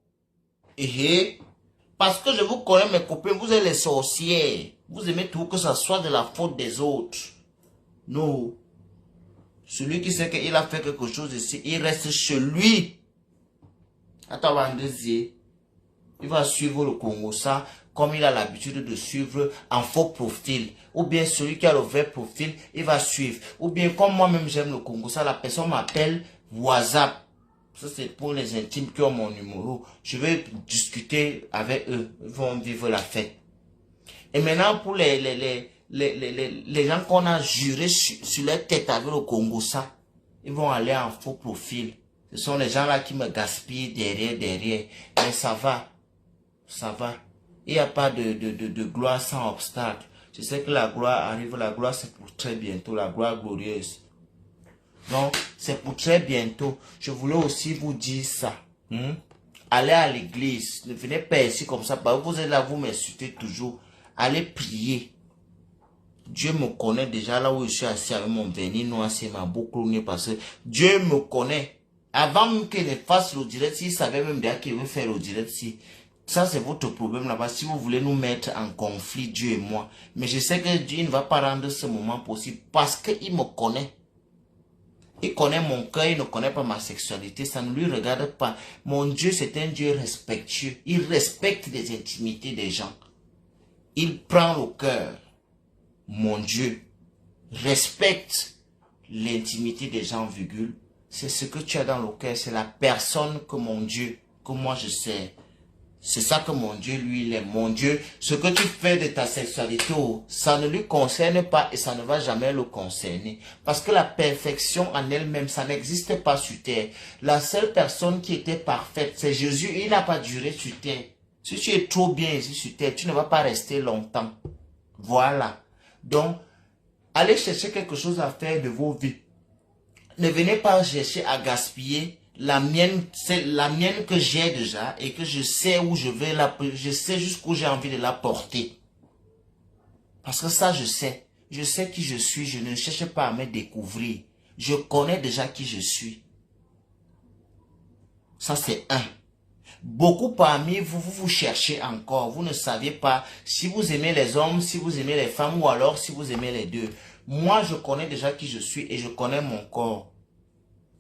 Speaker 1: Parce que je vous connais mes copains, vous êtes les sorcières. Vous aimez tout que ça soit de la faute des autres. Non. Celui qui sait qu'il a fait quelque chose ici, il reste chez lui. Attends, il va suivre le Congo ça comme il a l'habitude de suivre en faux profil. Ou bien celui qui a le vrai profil, il va suivre. Ou bien comme moi-même j'aime le Congo ça, la personne m'appelle WhatsApp. Ça c'est pour les intimes qui ont mon numéro. Je vais discuter avec eux. Ils vont vivre la fête. Et maintenant pour les gens qu'on a juré sur leur tête avec le Congo ça, ils vont aller en faux profil. Ce sont les gens là qui me gaspillent derrière. Mais ça va. Ça va. Il n'y a pas de gloire sans obstacle. Je sais que la gloire arrive. La gloire c'est pour très bientôt. La gloire glorieuse. Donc c'est pour très bientôt. Je voulais aussi vous dire ça. Allez à l'église. Ne venez pas ici comme ça. Vous êtes là, vous m'insultez toujours. Allez prier. Dieu me connaît déjà là où je suis assis avec mon vernis noir, c'est ma boucle parce que Dieu me connaît. Avant même qu'il ne fasse le direct, s'il savait même déjà qu'il veut faire le direct, si. Ça c'est votre problème là-bas. Si vous voulez nous mettre en conflit, Dieu et moi. Mais je sais que Dieu ne va pas rendre ce moment possible parce qu'il me connaît. Il connaît mon cœur, il ne connaît pas ma sexualité, ça ne lui regarde pas. Mon Dieu c'est un Dieu respectueux. Il respecte les intimités des gens. Il prend le cœur. Mon Dieu respecte l'intimité des gens, virgule. C'est ce que tu as dans le cœur, c'est la personne que mon Dieu, que moi je sais. C'est ça que mon Dieu, lui, il est. Mon Dieu, ce que tu fais de ta sexualité, ça ne lui concerne pas et ça ne va jamais le concerner. Parce que la perfection en elle-même, ça n'existe pas sur terre. La seule personne qui était parfaite, c'est Jésus. Il n'a pas duré sur terre. Si tu es trop bien ici sur terre, tu ne vas pas rester longtemps. Voilà. Donc, allez chercher quelque chose à faire de vos vies. Ne venez pas chercher à gaspiller la mienne, c'est la mienne que j'ai déjà et que je sais où je vais je sais jusqu'où j'ai envie de la porter. Parce que ça, je sais qui je suis, je ne cherche pas à me découvrir. Je connais déjà qui je suis. Ça, c'est un. Beaucoup parmi vous, vous cherchez encore. Vous ne saviez pas si vous aimez les hommes, si vous aimez les femmes ou alors si vous aimez les deux. Moi, je connais déjà qui je suis et je connais mon corps.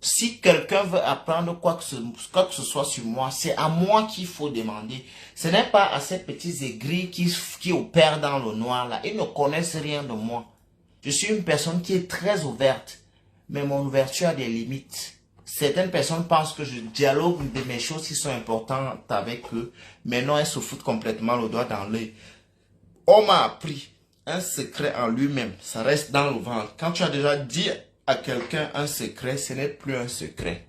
Speaker 1: Si quelqu'un veut apprendre quoi que ce soit sur moi, c'est à moi qu'il faut demander. Ce n'est pas à ces petits aigris qui opèrent dans le noir là. Ils ne connaissent rien de moi. Je suis une personne qui est très ouverte. Mais mon ouverture a des limites. Certaines personnes pensent que je dialogue de mes choses qui sont importantes avec eux. Mais non, elles se foutent complètement le doigt dans l'œil. On m'a appris un secret en lui-même. Ça reste dans le ventre. Quand tu as déjà dit à quelqu'un un secret, ce n'est plus un secret.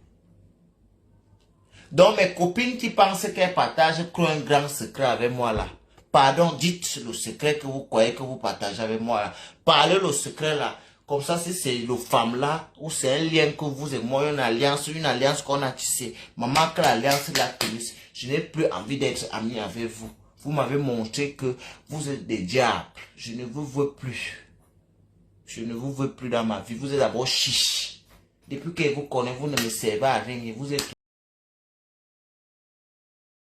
Speaker 1: Donc mes copines qui pensent qu'elles partagent un grand secret avec moi là. Pardon, dites le secret que vous croyez que vous partagez avec moi là. Parlez le secret là. Comme ça, si c'est le femme là, ou c'est un lien que vous et moi, une alliance qu'on a tissée. Maman, que l'alliance la tenisse, je n'ai plus envie d'être ami avec vous. Vous m'avez montré que vous êtes des diables. Je ne vous veux plus. Je ne vous veux plus dans ma vie. Vous êtes d'abord chiche. Depuis que je vous connais, vous ne me servez à rien. Vous êtes